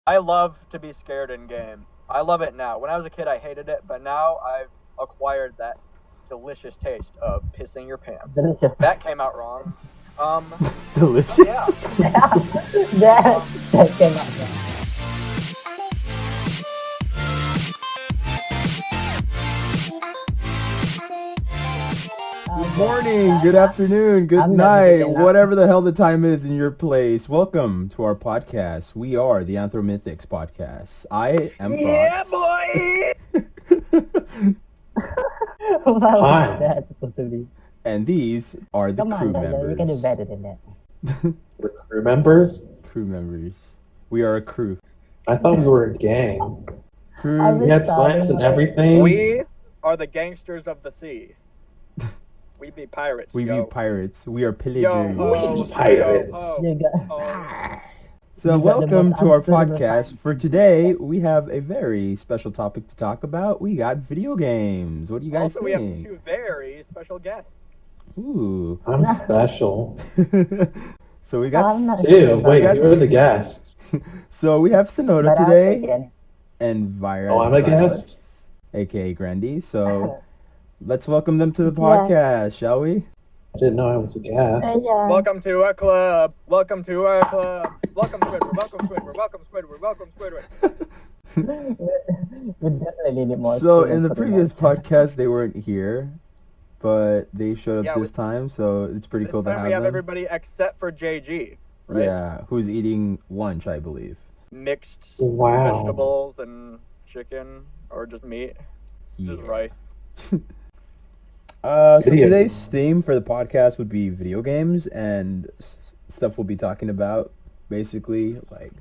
I love to be scared in game. I love it now. When I was a kid, I hated it, but now I've acquired that delicious taste of pissing your pants. Delicious. That came out wrong. Delicious? Yeah. that came out wrong. Good morning, good afternoon, good I'm night, never whatever the hell the time is in your place. Welcome to our podcast. We are the AnthroMythics podcast. I am Yeah, Fox. boy! What Hi. was that supposed to be? And these are the Come crew on, Daniel, you can do members. better than that. We're crew members? Crew members. We are a crew. I thought we were a gang. Crew. We had slants and everything. We are the gangsters of the sea. We be pirates, We yo. be pirates. We are Yo, pillagers. ho, We pirates. yo, You got, ho. So You got the welcome most to our unsuitable podcast. time. For today, we have a very special topic to talk about. We got video games. What do you guys Also, we have think? two very special guests. Ooh. I'm special. So we got I'm not Two. sure about Wait, that, who are the guests? so we have Synnota but I'll today take it. and Virexialis, Oh, I'm a guest? aka Grandy. So let's welcome them to the Yeah. podcast, shall we? I didn't know I was a guest. Yeah. Welcome to our club. Welcome to our club. Welcome Squidward. Welcome Squidward. Welcome Squidward. Welcome Squidward. We definitely need more. So students in the for previous next. podcast, they weren't here, but they showed up Yeah, this time, so it's pretty This cool to time have we have them. everybody except for JG. Right? Yeah, who's eating lunch, I believe. Mixed Wow. vegetables and chicken or just meat. Just Yeah. rice. So Video today's games. theme for the podcast would be video games and stuff we'll be talking about. Basically, like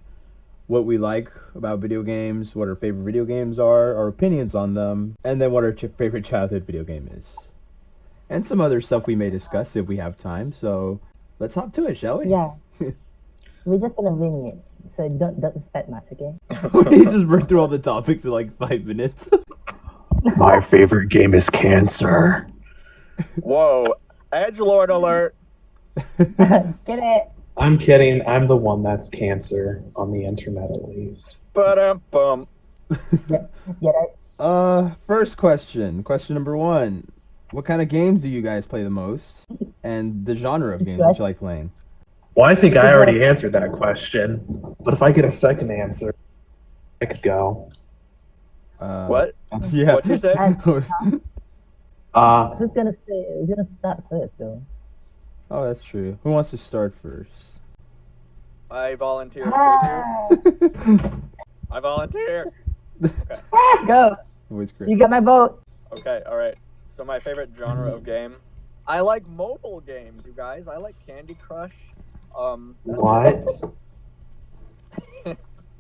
what we like about video games, what our favorite video games are, our opinions on them, and then what our favorite childhood video game is. And some other stuff we may discuss if we have time. So let's hop to it, shall we? Yeah. We're just gonna wing it. So don't expect much, okay? We just run through all the topics in like 5 minutes. My favorite game is Cancer. Whoa. Edgelord alert. Get it? I'm kidding. I'm the one that's Cancer on the internet, at least. Ba-dum-bum. Get it? First question. Question number 1. What kind of games do you guys play the most? And the genre of games that you like playing? Well, I think I already answered that question. But if I get a second answer, I could go. What? Yeah. What'd you say? Who's gonna say? Who's gonna start first, though? Oh, that's true. Who wants to start first? I volunteer. Ah, I volunteer. go! Always great. You got my vote. Okay, alright. So my favorite genre of game. I like mobile games, you guys. I like Candy Crush. That's What?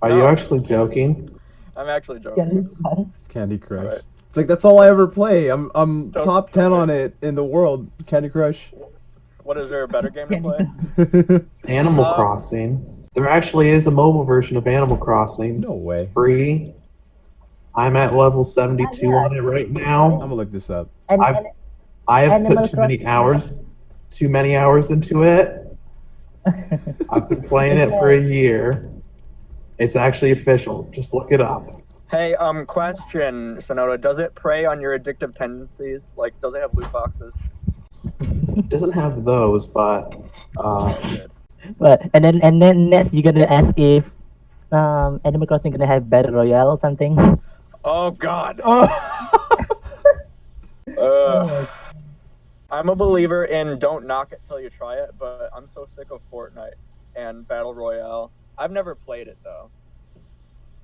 Are you No. actually joking? I'm actually Get joking. it? Candy Crush. Alright. It's like that's all I ever play. I'm Don't- top 10 on it in the world. Candy Crush. What is there a better game to play? Animal Um, Crossing. There actually is a mobile version of Animal Crossing. No way. It's free. I'm at level 72 Yeah. on it right I'm now. gonna look this up. And, I've- and I have Animal put Crossing. too many hours into it. I've been playing it for a year. It's actually official. Just look it up. Hey, question, Synnota. Does it prey on your addictive tendencies? Like, does it have loot boxes? It doesn't have those, but but and then next you're gonna ask if Animal Crossing gonna have Battle Royale or something. Oh, God. Oh, I'm a believer in don't knock it till you try it, but I'm so sick of Fortnite and Battle Royale. I've never played it, though.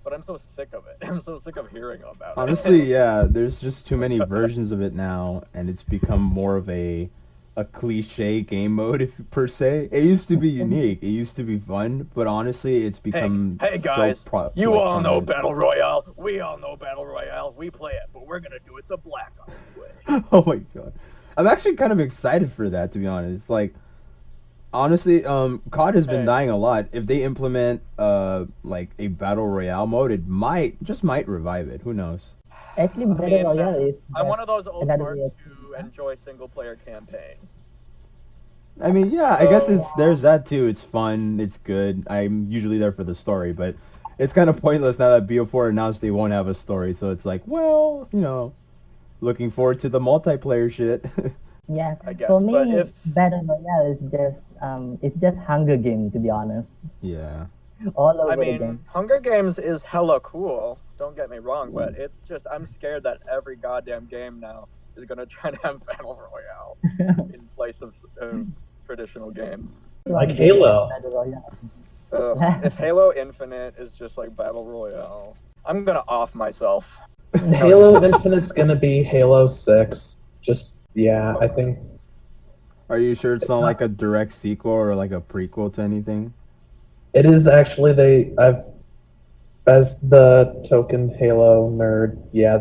But I'm so sick of it. I'm so sick of hearing about it. Honestly, yeah, there's just too many versions of it now, and it's become more of a cliche game mode, if per se. It used to be unique. It used to be fun, but honestly, it's become Hey guys, so you all know prominent. Battle Royale. We all know Battle Royale. We play it, but we're gonna do it the Black Ops way. Oh my god. I'm actually kind of excited for that, to be honest. Like, honestly, COD has been Hey. dying a lot. If they implement like a battle royale mode, it might revive it. Who knows? actually, Battle mean, Royale is. I'm one of those old Another farts way. who enjoy single-player campaigns. I mean, yeah, I guess So- there's that too. It's fun, it's good. I'm usually there for the story, but it's kind of pointless now that BO4 announced they won't have a story. So it's like, well, looking forward to the multiplayer shit. Yeah, I guess, for me, but if Battle Royale is just Hunger Game, to be honest. Yeah. All over I the mean, game. Hunger Games is hella cool. Don't get me wrong, but it's just I'm scared that every goddamn game now is gonna try to have Battle Royale in place of traditional games. Like One game Halo. that's Battle Royale. If Halo Infinite is just like Battle Royale, I'm gonna off myself. Halo Infinite's gonna be Halo 6. I think Are you sure it's not like a direct sequel or like a prequel to anything? it is actually as the token Halo nerd,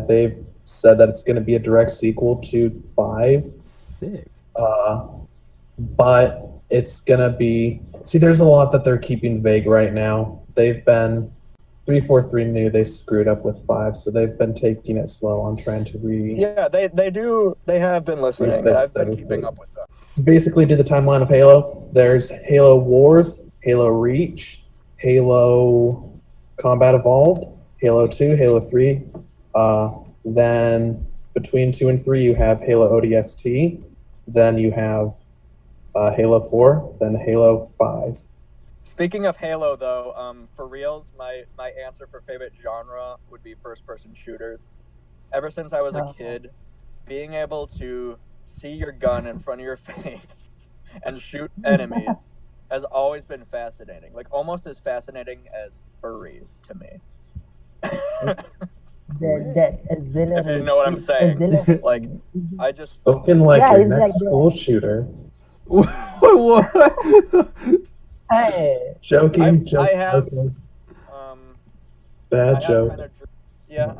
they've said that it's gonna be a direct sequel to 5. Sick. But it's gonna be there's a lot that they're keeping vague right now. They've been 343 knew they screwed up with 5, so they've been taking it slow on trying to Yeah, they have been listening. Refix I've been everything. keeping up with them. basically do the timeline of Halo. There's Halo Wars, Halo Reach, Halo Combat Evolved, Halo 2, Halo 3. Then between 2 and 3 you have Halo ODST. Then you have Halo 4, then Halo 5. Speaking of Halo, though, for reals, my answer for favorite genre would be first-person shooters. Ever since I was a kid, being able to see your gun in front of your face and shoot enemies has always been fascinating. Like, almost as fascinating as furries to me. If you know what I'm saying. Like, I just... Spoken like your it's next like school shooter. What? Hey, Joking. I have... joking. I Bad have joke. kind of,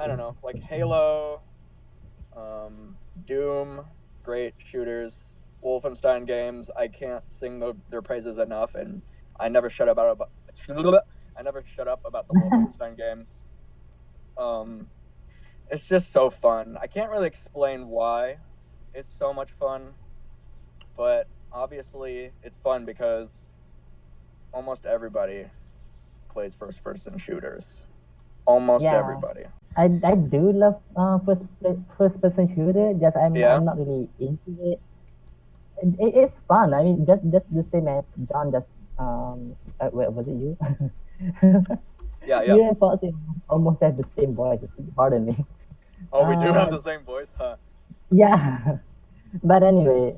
I don't know, like Halo, Doom, great shooters, Wolfenstein games. I can't sing their praises enough, and I never shut up about the Wolfenstein games. It's just so fun. I can't really explain why it's so much fun, but obviously it's fun because almost everybody plays first-person shooters. Almost everybody. I do love first person shooter. Just I'm not really into it. It's fun. I mean, just the same as John. Just wait, was it you? Yeah. You and Foxy almost have the same voice. Pardon me. Oh, we do have the same voice, huh? Yeah, but anyway,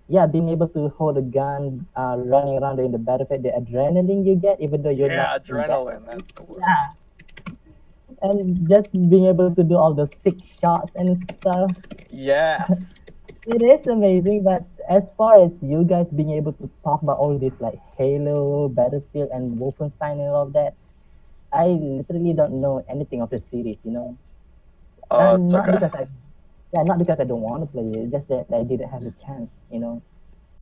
being able to hold a gun, running around in the battlefield, the adrenaline you get, even though you're not. Adrenaline. That's the word. Yeah. And just being able to do all those sick shots and stuff. Yes. It is amazing, but as far as you guys being able to talk about all this like Halo, Battlefield, and Wolfenstein and all of that, I literally don't know anything of the series, Oh, it's not okay. not because I don't want to play it, it's just that I didn't have the chance,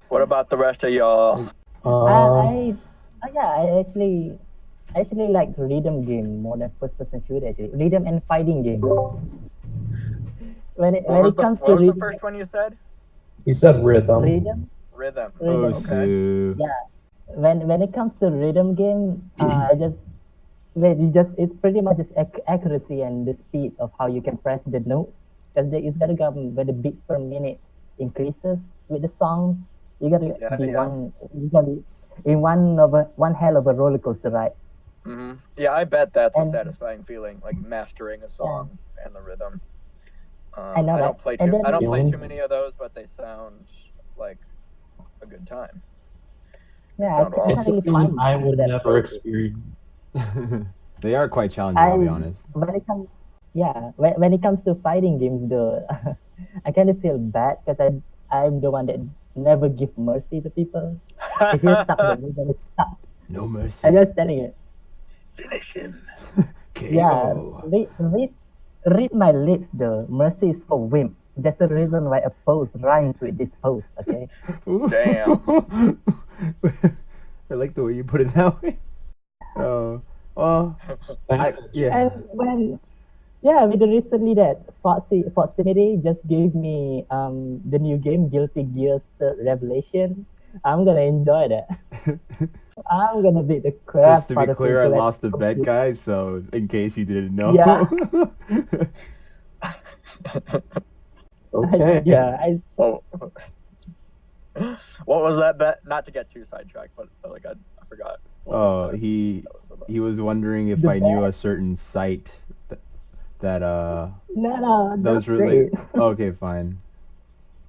What about the rest of y'all? I actually like rhythm game more than first person shooter. Actually, rhythm and fighting game. When it comes to what was the first one you said? He said rhythm. Rhythm. Oh, Okay. Sue. Yeah. When it comes to rhythm game, it's pretty much just accuracy and the speed of how you can press the notes. Because it's gotta go when the beats per minute increases with the songs. You gotta be in one hell of a roller coaster ride. Mm-hmm. Yeah, I bet that's a satisfying feeling, like mastering a song and the rhythm. I don't play too many of those, but they sound like a good time. Yeah, It's a feeling I would never experience. They are quite challenging, I'll be honest. When it comes to fighting games, though, I kind of feel bad because I'm the one that never give mercy to people. If you suck, then you're gonna suck. No mercy. I'm just telling you. Finish him. Yeah, read my lips, though. Mercy is for wimp. That's the reason why a pose rhymes with this pose, okay? Damn. I like the way you put it that way. Oh, well, yeah. And with the recently that Proximity just gave me the new game Guilty Gear Third Revelation. I'm gonna enjoy that. I'm gonna beat the crap Just to out be of clear, I intellect. lost the bet, guys. So in case you didn't know. Yeah. Okay. Yeah, Oh. What was that bet? Not to get too sidetracked, but like I forgot. Oh, he was wondering if The I knew bet? a certain site that no, those that's relate. great. Okay, fine.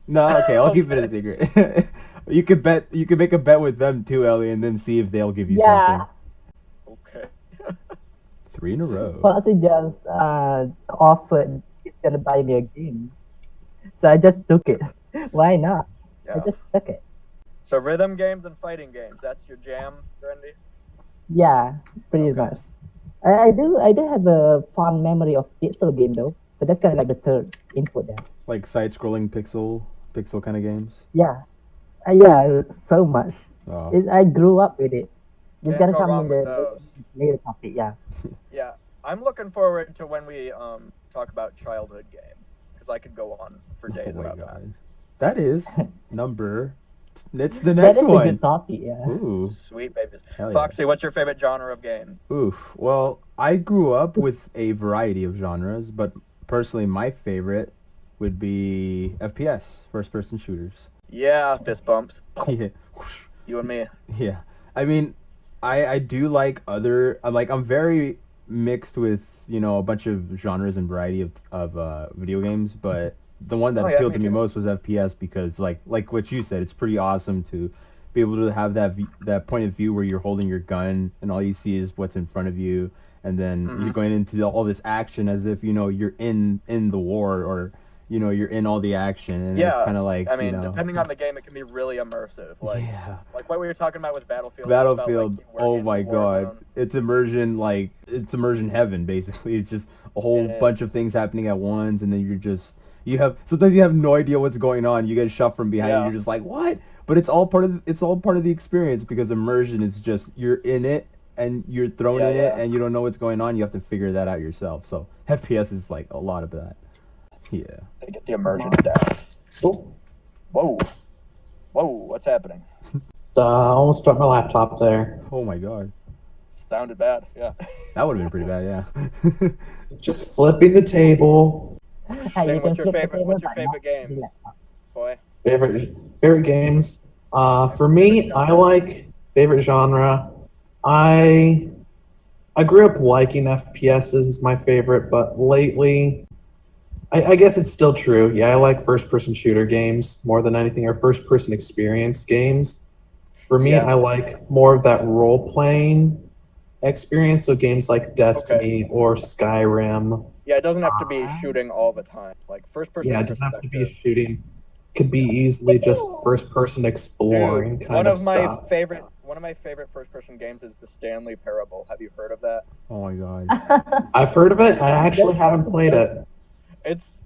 No, okay, I'll keep it a secret. You could bet. You could make a bet with them too, Ellie, and then see if they'll give you Yeah. something. Okay. 3 in a row. Foxy just offered he's gonna buy me a game, so I just took it. Why not? I Yeah. just took it. So rhythm games and fighting games. That's your jam, Randy? Yeah, pretty Okay. much. I do have a fond memory of pixel game though, so that's kind of like the third input there. Like side-scrolling pixel kind of games. Yeah, yeah, so much. Oh. I grew up with it. It's Can't gonna go come wrong in with the those. later topic. Yeah. Yeah. I'm looking forward to when we talk about childhood games because I could go on for days Oh my about that. god. That is number. It's the That next is a one. good topic. Yeah. Ooh. Sweet babies. Hell yeah. Foxy, what's your favorite genre of game? Oof. Well, I grew up with a variety of genres, but personally, my favorite would be FPS, first-person shooters. Yeah, fist bumps. Yeah. You and me. Yeah. I mean, I do like other. I'm very mixed with a bunch of genres and variety of video games, but the one that Oh, yeah, appealed me to me too. most was FPS because like what you said, it's pretty awesome to be able to have that point of view where you're holding your gun and all you see is what's in front of you, and then Mm-hmm. you're going into all this action as if you're in the war, or you're in all the action, and Yeah, it's kind of like I mean, depending on the game, it can be really immersive. Like, yeah. like what we were talking about with Battlefield. it felt like Battlefield, you were oh in my war god. zone. It's immersion heaven basically. It's just a whole It bunch is. of things happening at once, and then sometimes you have no idea what's going on. You get shot from behind, Yeah. and you're just like, "What?" But it's all part of the experience because immersion is just you're in it and you're thrown Yeah, in it yeah. and you don't know what's going on. You have to figure that out yourself. So FPS is like a lot of that. Yeah. They get the immersion down. Oh, Whoa. Whoa, what's happening? almost dropped my laptop there. Oh my god. Sounded bad, yeah. That would have been pretty bad, yeah. Just flipping the table. You Shane, what's can your flip the favorite table, what's your but favorite not the games, laptop. boy? Favorite games. For me, I like favorite genre. I grew up liking FPS as my favorite, but lately, I guess it's still true. Yeah, I like first-person shooter games more than anything, or first-person experience games. For me, Yeah. I like more of that role-playing experience. So games like Destiny or Skyrim. Yeah, it doesn't have to be shooting all the time. Like first person Yeah, it doesn't have to be perspective. shooting. Could be easily just first-person exploring Dude, kind one of of my stuff. favorite first person games is the Stanley Parable. Have you heard of that? Oh my god. I've heard of it. I actually haven't played it. It's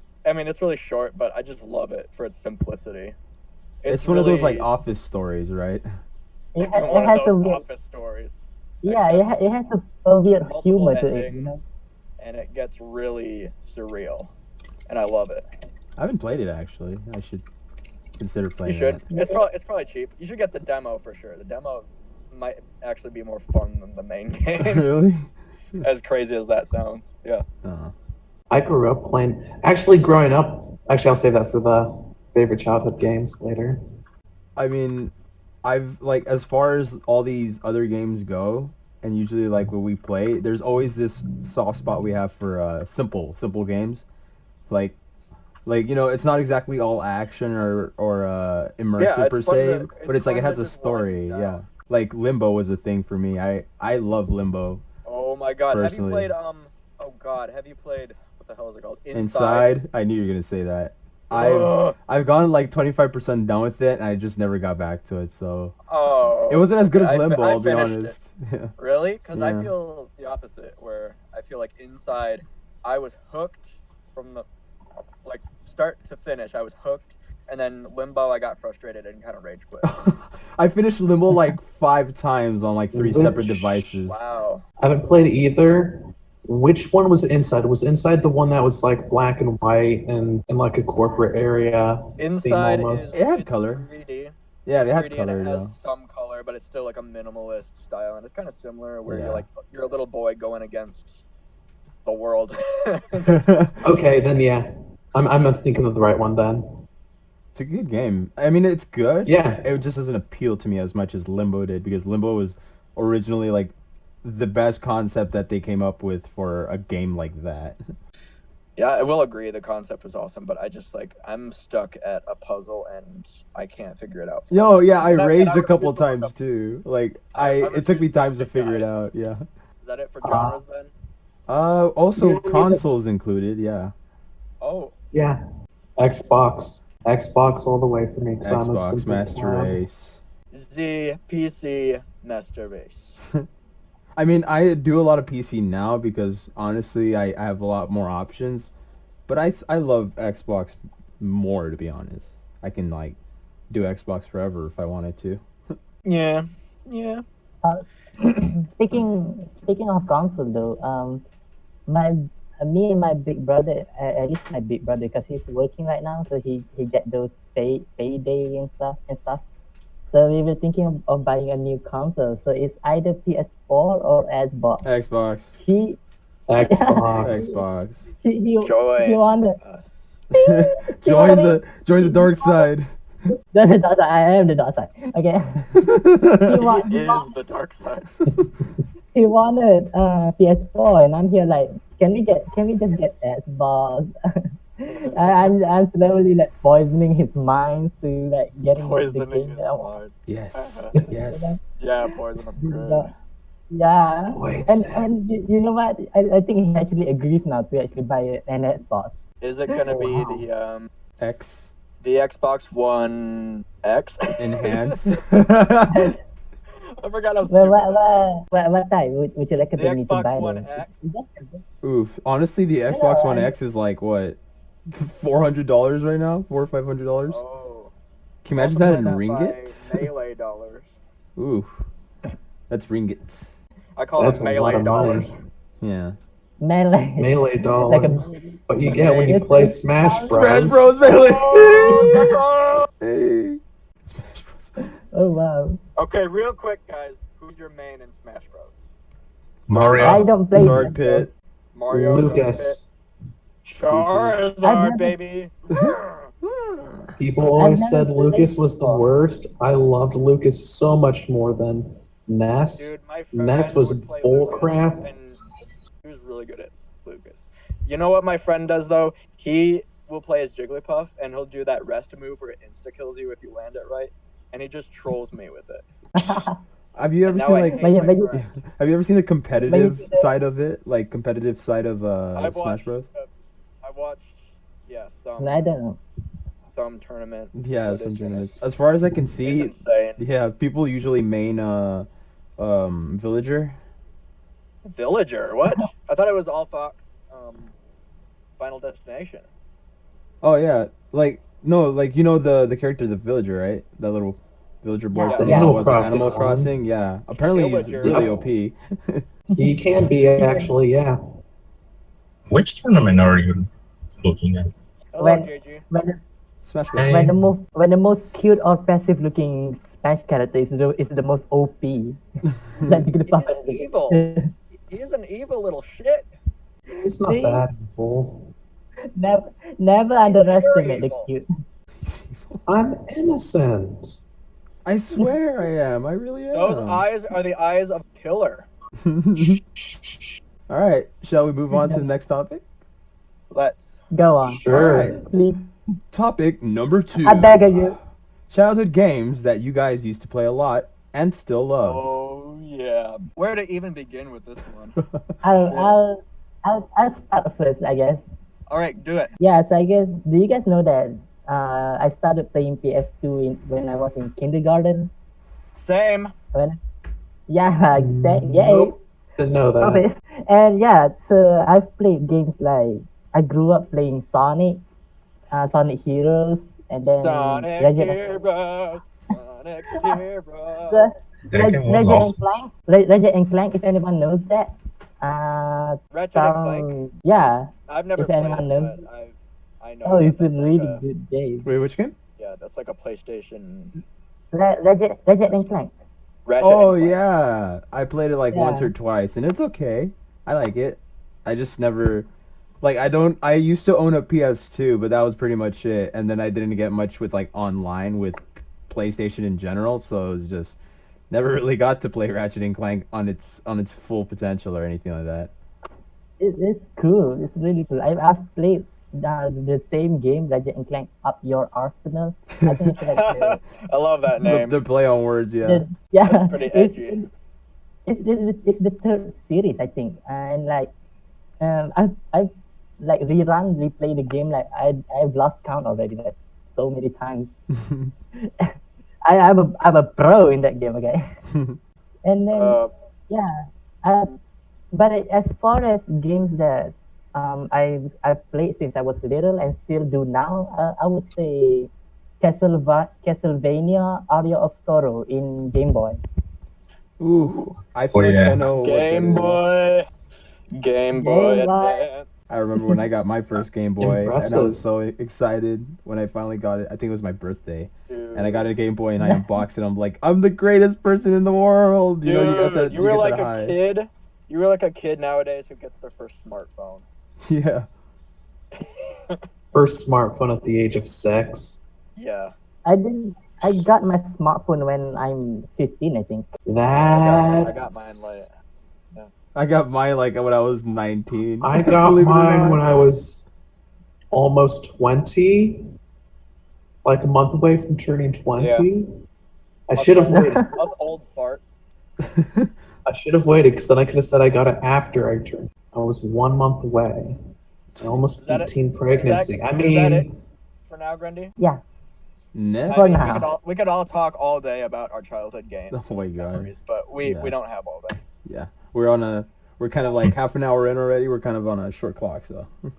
really short, but I just love it for its simplicity. It's one of those like really office stories, right? It one has of a those weird, office stories. yeah, except it has a weird multiple humor to it. endings, and it gets really surreal, and I love it. I haven't played it actually. I should consider You playing should. that. It's probably cheap. You should get the demo for sure. The demos might actually be more fun than the main game. Really? As crazy as that sounds. Yeah. I grew up playing. Actually, growing up. Actually, I'll save that for the favorite childhood games later. I mean, I've like as far as all these other games go, and usually like when we play, there's always this soft spot we have for simple games, like it's not exactly all action or immersive it's per fun se, to- but it's like it fun has to a just wind story. down. Yeah, like Limbo was a thing for me. I love Limbo. Oh my god. Personally. Have you played oh god, have you played what the hell is it called? Inside, I knew you were gonna say that. Ugh. I've gone like 25% done with it, and I just never got back to it. So Oh. it wasn't as good okay, as Limbo. I I'll be finished honest. Yeah. Really? Because I Yeah. feel the opposite, where I feel like Inside, I was hooked from the like start to finish. I was hooked, and then Limbo, I got frustrated and kind of rage quit. I finished Limbo like 5 times on like 3 separate devices. Wow. I haven't played either. Which one was Inside? Was Inside the one that was like black and white and in like a corporate area? Inside almost. is It had it's color. 3D. Yeah, they had 3D color and it though. has some color. similar, but it's still like a minimalist style, and it's kind of similar where Yeah. you're a little boy going against the world. Okay, then yeah, I'm thinking of the right one then. It's a good game. I mean, it's good. Yeah. It just doesn't appeal to me as much as Limbo did, because Limbo was originally like the best concept that they came up with for a game like that. Yeah, I will agree the concept was awesome, but I'm stuck at a puzzle and I can't figure it out. Yo, yeah, I And I raged a couple refuse to look times up. too. Like I it took me refuse to times to look at figure it guide. out. Yeah. Is that it for genres then? Also Yeah. consoles included. Yeah. Oh, Yeah. Xbox all the way for me. 'Cause I'm a Xbox simple Master clown. Race. Z, PC, Master Race. I mean, I do a lot of PC now because honestly, I have a lot more options. But I love Xbox more, to be honest. I can like do Xbox forever if I wanted to. Yeah. Speaking of console though, my me and my big brother, at least my big brother, because he's working right now, so he get those payday and stuff. So we were thinking of buying a new console. So it's either PS4 or Xbox. Xbox. He Xbox. he Join wanted us. join the dark side. the dark side. I am the dark side. Okay. He is the dark side. He wanted PS4, and I'm here like, can we just get Xbox? I'm slowly like poisoning his mind to like getting the Poisoning game his that I want. mind. Yes. Yes. Yeah, poison of good. Yeah, Poison. and you know what? I think he actually agrees now to actually buy an Xbox. Is it gonna be Wow. X the Xbox One X? enhance. I forgot how Well, stupid that is. what type would you The recommend me to buy? Xbox One then? X. Oof. Honestly, the Xbox One right. X is like what, $400 right now? $400 or $500. Oh. Can you imagine Multiply that in ringgit? by Melee dollars. Ooh, that's ringgit. I call That's it a lot Melee of money. dollars. Yeah. Melee. Melee Like dollars. a, What you get when you play Smash Bros. Smash Bros. Melee. Hey. Smash Bros. oh wow. Okay, real quick, guys. Who's your main in Smash Bros? I Mario. don't play Dark Smash Pit. Mario, Lucas. Charizard, I've never- baby. People always never said played Lucas was the before. worst. I loved Lucas so much more than Ness. Dude, my friend Ness was would play bullcrap. Lucas, and he was really good at Lucas. You know what my friend does though? He will play as Jigglypuff, and he'll do that rest move where it insta kills you if you land it right, and he just trolls me with it. Have you ever And now seen I like? hate But yeah, my but you- friend. Have you ever seen the competitive But you- side of it? Like competitive side of I've Smash watched, Bros. I watched, yeah, some I don't know. tournament. Yeah, footage, some and tournaments. As far as I can It's see, insane. yeah, people usually main Villager. Villager, what? I thought it was All Fox. Final Destination. Oh yeah, like no, like you know the character, the Villager, right? That little Villager boy Yeah, from the Animal was it Crossing Animal one. Crossing. Yeah, apparently he's Villager. really Yep. OP. He can be actually, yeah. Which tournament are you looking at? Hello, When- JG. Smash Bros. Hey. When the most cute or passive looking Smash character is the most OP. Like Jigglypuff. He's evil. He's an evil little shit. He's not See? that evil. Never underestimate the evil. cute. I'm innocent. I swear I am. I really am. Those eyes are the eyes of killer. All right, shall we move on to the next topic? Let's. Go on, Sure. Alright. please. Topic number 2. I beg of you. Childhood games that you guys used to play a lot and still love. Oh yeah. Where to even begin with this one? I'll start first, I guess. All right, do it. Yeah, so I guess, do you guys know that I started playing PS2 when I was in kindergarten? Same. Yeah, exactly. Yeah. Nope. Didn't know that. Okay. And yeah, so I've played games like, I grew up playing Sonic, Sonic Heroes, and then Sonic Resident Heroes. Sonic Heroes. That game was Ratchet and awesome. Clank. Ratchet and Clank, if anyone knows that. Ratchet and Clank. Yeah. I've never if played anyone it, knows. but I know. Oh, that it's a that's really like a, good game. Wait, which game? Yeah, that's like a PlayStation. Ratchet and Clank. Ratchet Oh and Clank. yeah, I played it like once Yeah. or twice, and it's okay. I like it. I just never, like, I don't. I used to own a PS2, but that was pretty much it. And then I didn't get much with like online with PlayStation in general, so it was just never really got to play Ratchet and Clank on its full potential or anything like that. It's cool. It's really cool. I've played the same game, Ratchet and Clank Up Your Arsenal. I think it's like I love that name. The play on words, yeah. yeah, That's pretty edgy. It's the third series, I think, and like I've like replay the game. Like I've lost count already, like so many times. I'm a pro in that game, okay. And then yeah, but as far as games that I've played since I was little and still do now, I would say Castlevania Aria of Sorrow in Game Boy. Ooh, I feel Oh, like yeah. I know Game what that is. Boy. Game Boy Game Boy. Advance. I remember when I got my first Game Boy, and I Impressive. was so excited when I finally got it. I think it was my birthday. Dude. And I got a Game Boy and I unboxed it. I'm like, I'm the greatest person in the world. You know, you got that. you were get like that a high. kid. You were like a kid nowadays who gets their first smartphone. Yeah. First smartphone at the age of 6. Yeah. I got my smartphone when I'm 15, I think. I got mine late. I got mine like when I was 19. I got Believe it or mine not. when I was almost 20, like a month away from turning 20. Yeah. I should have waited. Us old farts. I should have waited because then I could have said I got it after I turned. I was 1 month away. I almost Is that beat it? teen pregnancy. Is I that it mean, for now, Grundy? Yeah. Next. For I mean, now. we could all talk all day about our childhood games. Oh my god. Memories, but we Yeah. don't have all day. Yeah. We're kind of like half an hour in already. We're kind of on a short clock, so. All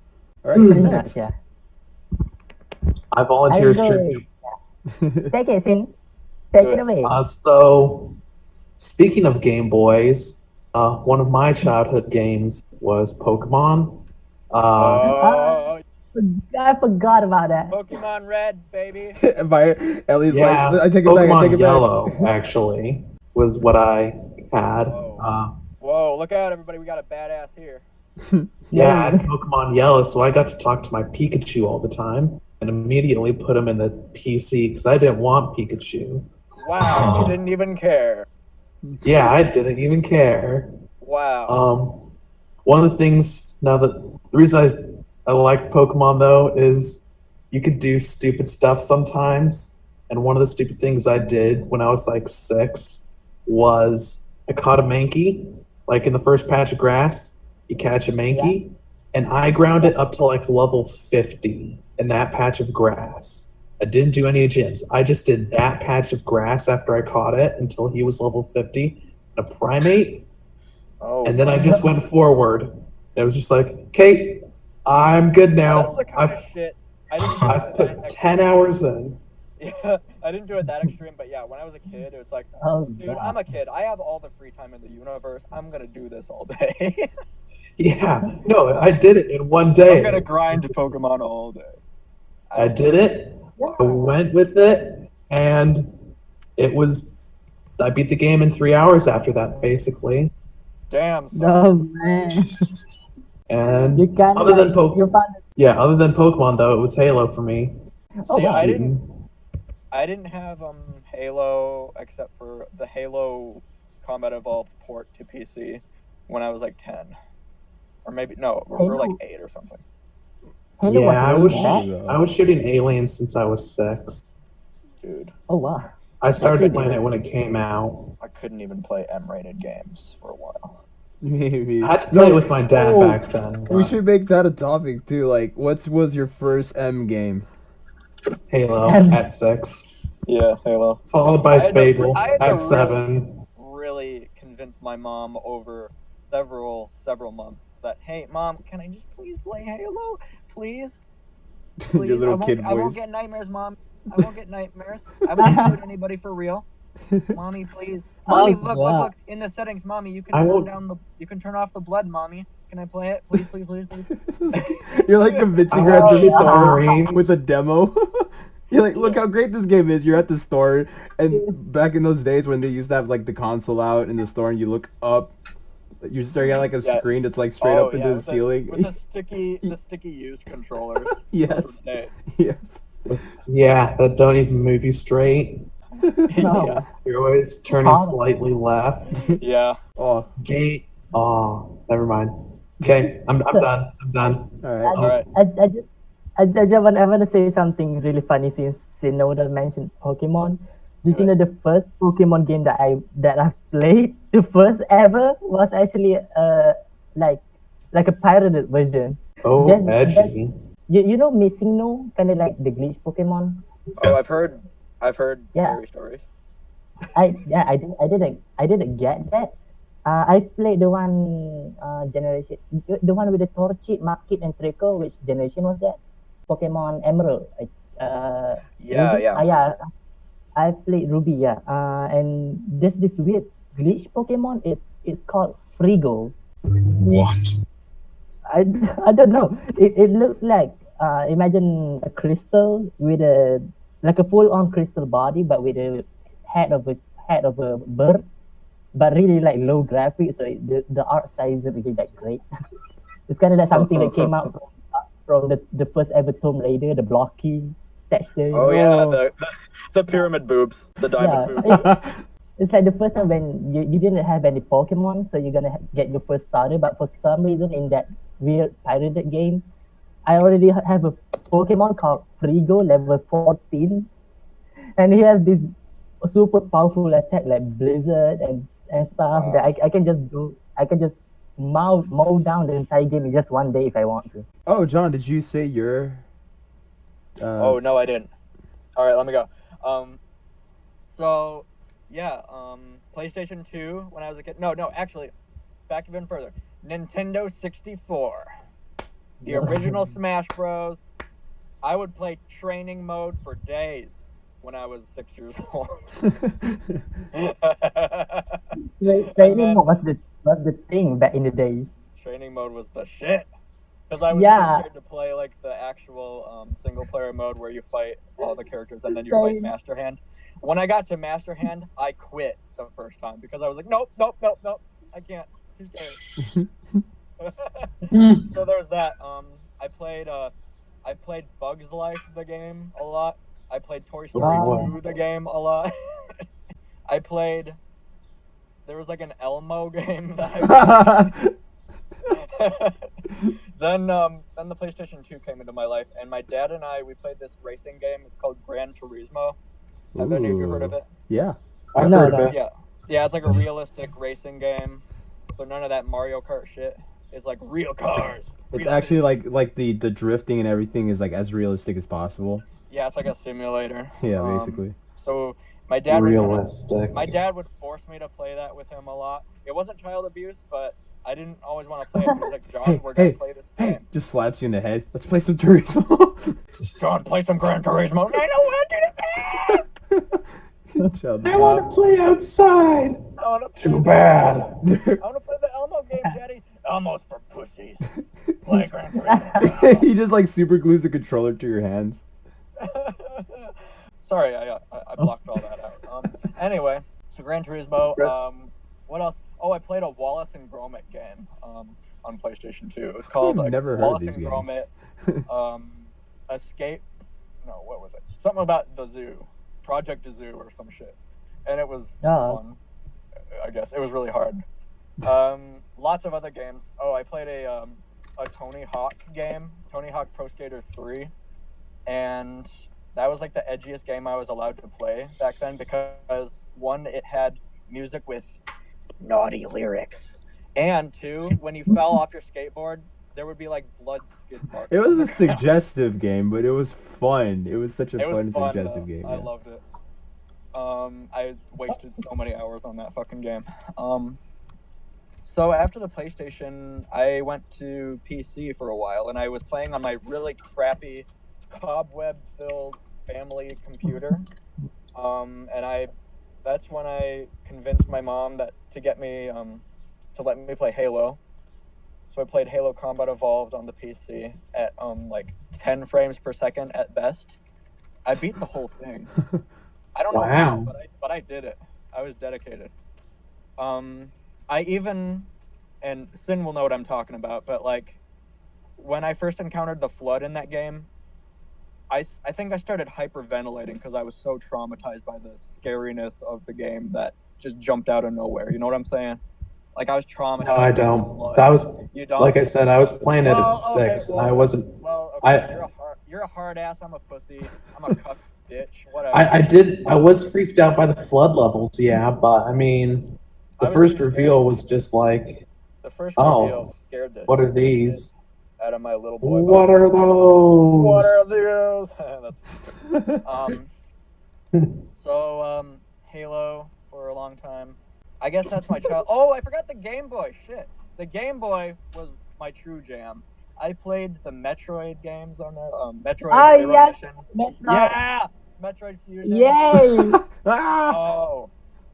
right. Pretty who's much, next? yeah. I volunteer as I enjoy- tribute. Take it, Sin. Take Do it it. away. So, speaking of Game Boys, one of my childhood games was Pokemon. Oh, I forgot about that. Pokemon Red, baby. By Ellie's Yeah, like, I take it Pokemon back. I take it Yellow actually was what I had. Whoa. Whoa, look out, everybody. We got a badass here. Yeah, I had Pokemon Yellow, so I got to talk to my Pikachu all the time, and immediately put him in the PC because I didn't want Pikachu. Wow, you didn't even care. Yeah, I didn't even care. Wow. One of the things now that the reason I like Pokemon though is you could do stupid stuff sometimes, and one of the stupid things I did when I was like 6 was I caught a Mankey, like in the first patch of grass. You catch a Mankey, and I ground it up to like level 50 in that patch of grass. I didn't do any gyms. I just did that patch of grass after I caught it until he was level 50, a primate. Oh, And then I just went forward. It was just like, okay, I'm good now. That's the kind of shit. I didn't do I've it put that 10 extreme. hours in. Yeah, I didn't do it that extreme, but yeah, when I was a kid, it was like, Oh, dude, God. I'm a kid. I have all the free time in the universe. I'm gonna do this all day. Yeah, no, I did it in one day. I'm gonna grind Pokemon all day. I did it. I went with it, and it was. I beat the game in 3 hours after that, basically. Damn. Son. Oh, man. And You can't. other than like, Pokemon, you found it. yeah, other than Pokemon though, it was Halo for me. Oh, See, wow. I didn't have Halo except for the Halo Combat Evolved port to PC when I was like 10, or maybe no, we were like 8 or something. Halo Yeah, I was was really bad. I was shooting aliens since I was 6. Dude, Oh, wow. I started couldn't playing even- it when it came out. I couldn't even play M-rated games for a while. Maybe. I had to play it with my dad Oh, back then. We should make that a topic too. Like, what was your first M game? Halo at 6, Yeah, Halo. followed I by had to- Fable I had to at really- 7. Really convinced my mom over several months that, hey, Mom, can I just please play Halo, please? Please, Your little I won't, kid I won't voice. get nightmares, Mom. I won't get nightmares. I won't shoot anybody for real. Mommy, please. Mommy, Oh, look, wow. look. In the settings, Mommy, you can I turn won't- down you can turn off the blood, Mommy. Can I play it? Please, please, please, please. You're like convincing I her at watched the start Marines. with a demo. You're like, look how great this game is. You're at the store, and back in those days when they used to have like the console out in the store, and you look up, you're staring at like a screen that's like straight up into the ceiling. With the sticky used controllers. Yes. Yes. Yes. Yeah, that don't even move you straight. No. You're always turning slightly left. Yeah. Oh. Gate. Oh, never mind. Okay, I'm done. I'm done. All right. I just want to say something really funny since Synnota mentioned Pokemon. Did you know the first Pokemon game that I played, the first ever, was actually like a pirated version. Oh, edgy. You know Missing No, kind of like the glitch Pokemon. Oh, I've heard scary stories. I didn't get that. I played the one generation, the one with the Torchic, Market, and Trico. Which generation was that? Pokemon Emerald. Yeah. I played Ruby. Yeah. And there's this weird glitch Pokemon. It's called Frigo. What? I don't know. It looks like imagine a crystal with a full on crystal body, but with a head of a bird. But really like low graphics, so the art style isn't really that great. It's kind of like something that came out from the first ever Tomb Raider, the blocky texture. Oh yeah, the pyramid boobs, the diamond boobs. It's like the first time when you didn't have any Pokemon, so you're gonna get your first starter. But for some reason, in that weird pirated game, I already have a Pokemon called Frigo, level 14, and he has this super powerful attack like Blizzard and stuff that I can just mow down the entire game in just one day if I want to. Oh, John, did you say your? Oh no, I didn't. All right, let me go. So yeah, PlayStation 2 when I was a kid. No, actually, back even further. Nintendo 64, the original Smash Bros. I would play training mode for days when I was 6 years old. Training mode was the thing back in the days. Training mode was the shit. Because I was too scared to play like the actual single player mode where you fight all the characters and then you fight Master Hand. When I got to Master Hand, I quit the first time because I was like, nope, I can't. Too scary. So there's that. I played Bugs Life the game a lot. I played Toy Story 2 the game a lot. There was like an Elmo game that I played. Then the PlayStation 2 came into my life, and my dad and we played this racing game. It's called Gran Turismo. Have any of you heard of it? Yeah. I've heard of it. Yeah, it's like a realistic racing game. So none of that Mario Kart shit. It's like real cars. It's actually like the drifting and everything is like as realistic as possible. Yeah, it's like a simulator. Yeah, basically. So my dad realistic. My dad would force me to play that with him a lot. It wasn't child abuse, but I didn't always want to play it. He was like, John, we're going to play this game. Just slaps you in the head. Let's play some Turismo. John, play some Gran Turismo. I don't want to I want to play outside. Too bad. I want to play the Elmo game, Daddy. Elmo's for pussies. Play Gran Turismo. He just like super glues the controller to your hands. Sorry, I blocked all that out. Anyway, so Gran Turismo. What else? Oh, I played a Wallace and Gromit game on PlayStation 2. It was called Wallace and Gromit. Escape. No, what was it? Something about the zoo, Project Zoo or some shit. And it was fun. I guess it was really hard. Lots of other games. Oh, I played a Tony Hawk game, Tony Hawk Pro Skater 3, and that was like the edgiest game I was allowed to play back then because one, it had music with naughty lyrics, and two, when you fell off your skateboard, there would be like blood skid marks. It was a suggestive game, but it was fun. It was such a fun suggestive game. I loved it. I wasted so many hours on that fucking game. So after the PlayStation, I went to PC for a while, and I was playing on my really crappy, cobweb-filled family computer. That's when I convinced my mom to get me to let me play Halo. So I played Halo Combat Evolved on the PC at like 10 frames per second at best. I beat the whole thing. I don't know Wow. how, but I did it. I was dedicated. I even, and Sin will know what I'm talking about, but like, when I first encountered the flood in that game, I think I started hyperventilating because I was so traumatized by the scariness of the game that just jumped out of nowhere. You know what I'm saying? Like, I was traumatized. No, I by the don't. flood. That was, You don't? like I said, I was playing it at Well, okay, 6, and I wasn't. Well, okay, I you're a hard ass. I'm a pussy. I'm a cuck bitch. Whatever. I was freaked out by the flood levels, yeah, but I mean, the I was first too scared. reveal was just like, The first oh, reveal scared the what are shit these? out of my little boy. What are those? What are those? That's so Halo for a long time. I guess that's my child. Oh, I forgot the Game Boy. Shit, the Game Boy was my true jam. I played the Metroid games on that. Metroid Zero yes, Mission. Metroid. Yeah, Metroid Fusion. Yay! Ah!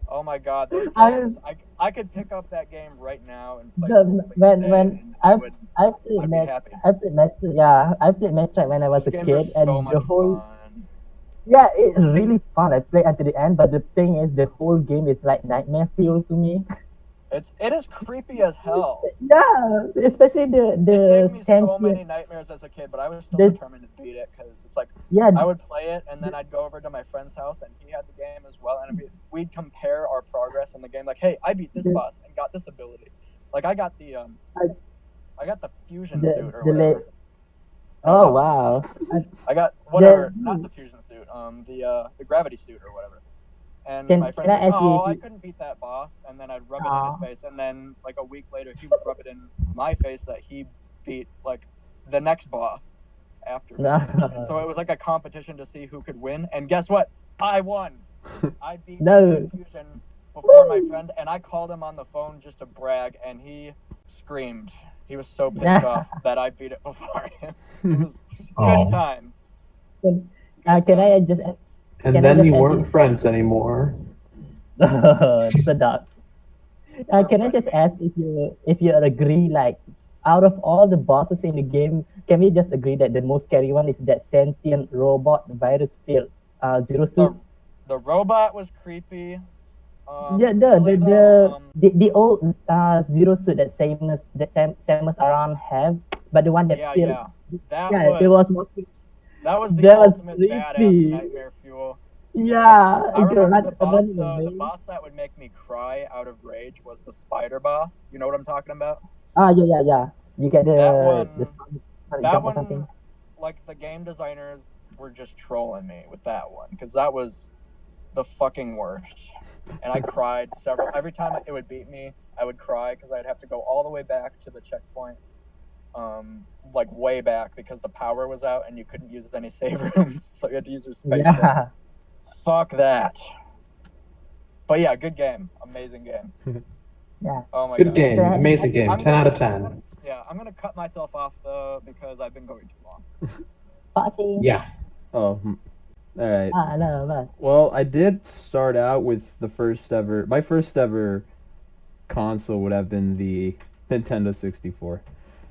Oh my God, those I games! I could pick up that game right now and play. The, the whole thing when and I would, I played I'd be happy. I played Metroid, yeah, I played Metroid when I was Those a games are kid, so and much the whole fun. yeah, it's really fun. I played until the end, but the thing is, the whole game is like nightmare fuel to me. It is creepy as hell. Yeah, especially It gave me so many nightmares as a kid, but I was still determined to beat it because it's like yeah, I would play it and then I'd go over to my friend's house and he had the game as well, and we'd compare our progress in the game. Like, hey, I beat this boss and got this ability. Like, I got the fusion suit or whatever. Oh wow! I got whatever, not the fusion suit, the gravity suit or whatever. And my friend's like, "Oh, I couldn't beat that boss," and then I'd rub it in his face, and then like a week later, he would rub it in my face that he beat like the next boss after me. And so it was like a competition to see who could win. And guess what? I won. I beat Fusion before my friend, and I called him on the phone just to brag, and he screamed. He was so pissed off that I beat it before him. It was good times. Can I just? And then you weren't friends anymore. So dark. Can I just ask if you agree, like, out of all the bosses in the game, can we just agree that the most scary one is that sentient robot, the virus-filled Zero Suit? The robot was creepy. Yeah, the old Zero Suit that Samus Aran have, but the one that that was the ultimate badass nightmare fuel. Yeah, I remember the boss that would make me cry out of rage was the spider boss. You know what I'm talking about? Yeah. You get that one, like, the game designers were just trolling me with that one because that was the fucking worst. And I cried every time it would beat me, I would cry because I'd have to go all the way back to the checkpoint. Like way back because the power was out and you couldn't use any save rooms, so you had to use your spaceship. Yeah. Fuck that. But yeah, good game. Amazing game. Yeah. Oh my God. Good game. Amazing game. 10 out of 10. I'm gonna cut myself off though because I've been going too long. Yeah. Oh. Alright. No. Well, I did start out with my first ever console would have been the Nintendo 64.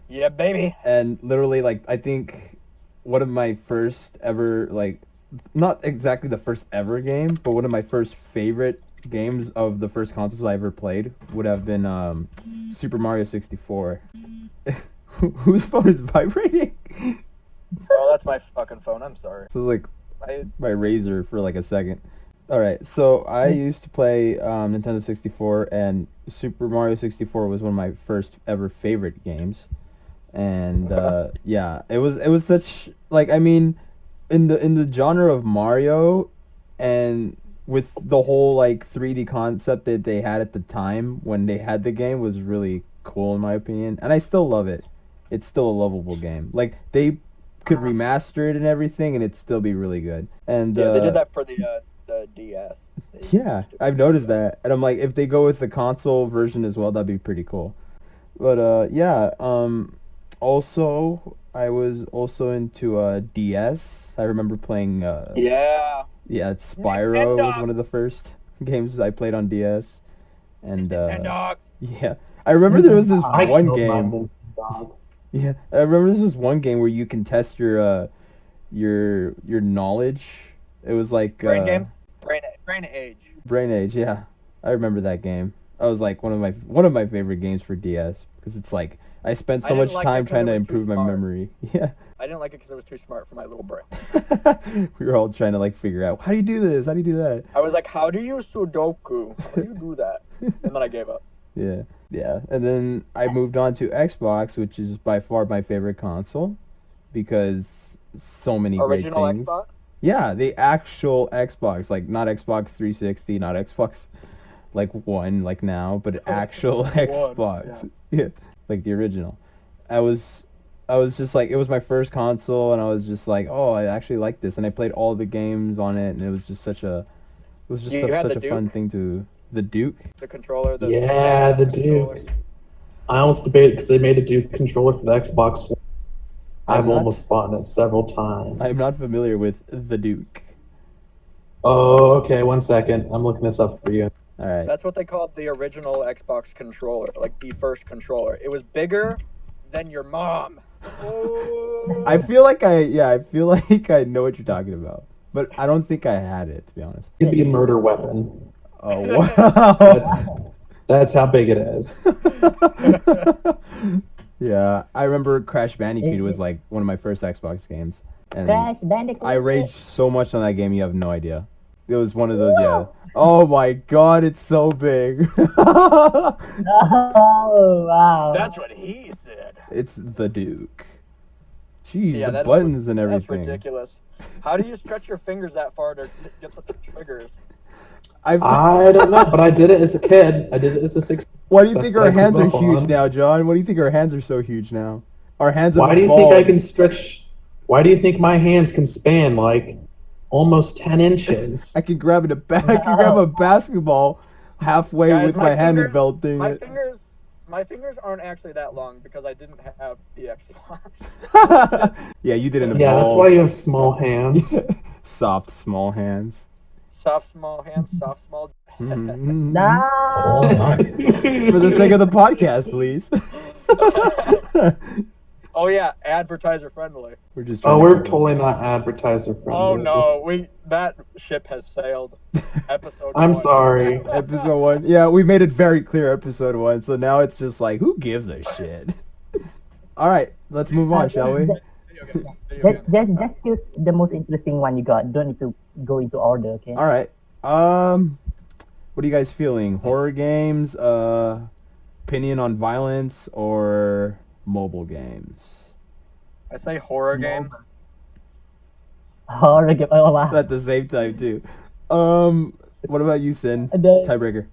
Yeah, baby. And literally, like, I think one of my first ever, like, not exactly the first ever game, but one of my first favorite games of the first consoles I ever played would have been Super Mario 64. Whose phone is vibrating? Oh, that's my fucking phone. I'm sorry. So, like, my razor for, like, a second. Alright, so I used to play Nintendo 64, and Super Mario 64 was one of my first ever favorite games. And yeah, it was such, like, I mean, in the genre of Mario, and with the whole like 3D concept that they had at the time when they had the game was really cool in my opinion, and I still love it. It's still a lovable game. Like, they could remaster it and everything, and it'd still be really good. And yeah, they did that for the DS. Yeah, I've noticed that, and I'm like, if they go with the console version as well, that'd be pretty cool. But yeah, also, I was also into DS. I remember playing Yeah, Spyro was one of the first games I played on DS. And yeah, I remember there was this one game. Yeah, I remember this was one game where you can test your your knowledge. It was like Brain games, brain age. Brain Age. Yeah, I remember that game. That was like one of my favorite games for DS because it's like I spent so much time trying to improve my memory. Yeah. I didn't like it because it was too smart for my little brain. We were all trying to like figure out how do you do this? How do you do that? I was like, how do you Sudoku? How do you do that? And then I gave up. Yeah. Yeah. And then I moved on to Xbox, which is by far my favorite console because so many Original great things. Xbox? Yeah, the actual Xbox, like not Xbox 360, not Xbox like One like now, but actual Xbox. Yeah, like the original. I was just like, it was my first console, and I was just like, oh, I actually like this, and I played all the games on it, and it was just such a such a fun thing to. The Duke, the controller. The Duke. I almost debated because they made a Duke controller for the Xbox One. I've almost bought it several times. I'm not familiar with the Duke. Oh, okay. 1 second. I'm looking this up for you. All right. That's what they called the original Xbox controller, like the first controller. It was bigger than your mom. Oh. I feel like I know what you're talking about, but I don't think I had it, to be honest. It'd be a murder weapon. Oh wow. That's how big it is. Yeah, I remember Crash Bandicoot was like one of my first Xbox games, and Crash Bandicoot. I raged so much on that game. You have no idea. It was one of those. Yeah. Oh my God, it's so big. Oh wow. That's what he said. It's the Duke. Jeez, Yeah, the buttons and That's everything. ridiculous. How do you stretch your fingers that far to get the triggers? I don't know, but I did it as a kid. I did it as a 6. Why do you think our hands are huge now, John? Why do you think our hands are so huge now? Our hands have Why do you think I can stretch? Why do you think my hands can span like almost 10 inches? I can grab a basketball halfway with my hand enveloping it. My fingers aren't actually that long because I didn't have the Xbox. Yeah, you didn't. Yeah, that's why you have small hands. Soft, small hands. Soft, small hands. Soft, small. No. Oh my. For the sake of the podcast, please. Oh yeah, advertiser friendly. We're just. We're totally not advertiser friendly. Oh no, that ship has sailed. Episode. I'm 1. sorry. Episode 1. Yeah, we made it very clear. Episode 1. So now it's just like, who gives a shit? All right, let's move on, shall we? Just choose the most interesting one you got. Don't need to go into order, okay? All right. What are you guys feeling? Horror games, opinion on violence, or mobile games? I say horror games. Horror game. Oh wow. At the same time too. What about you, Sin? Tiebreaker.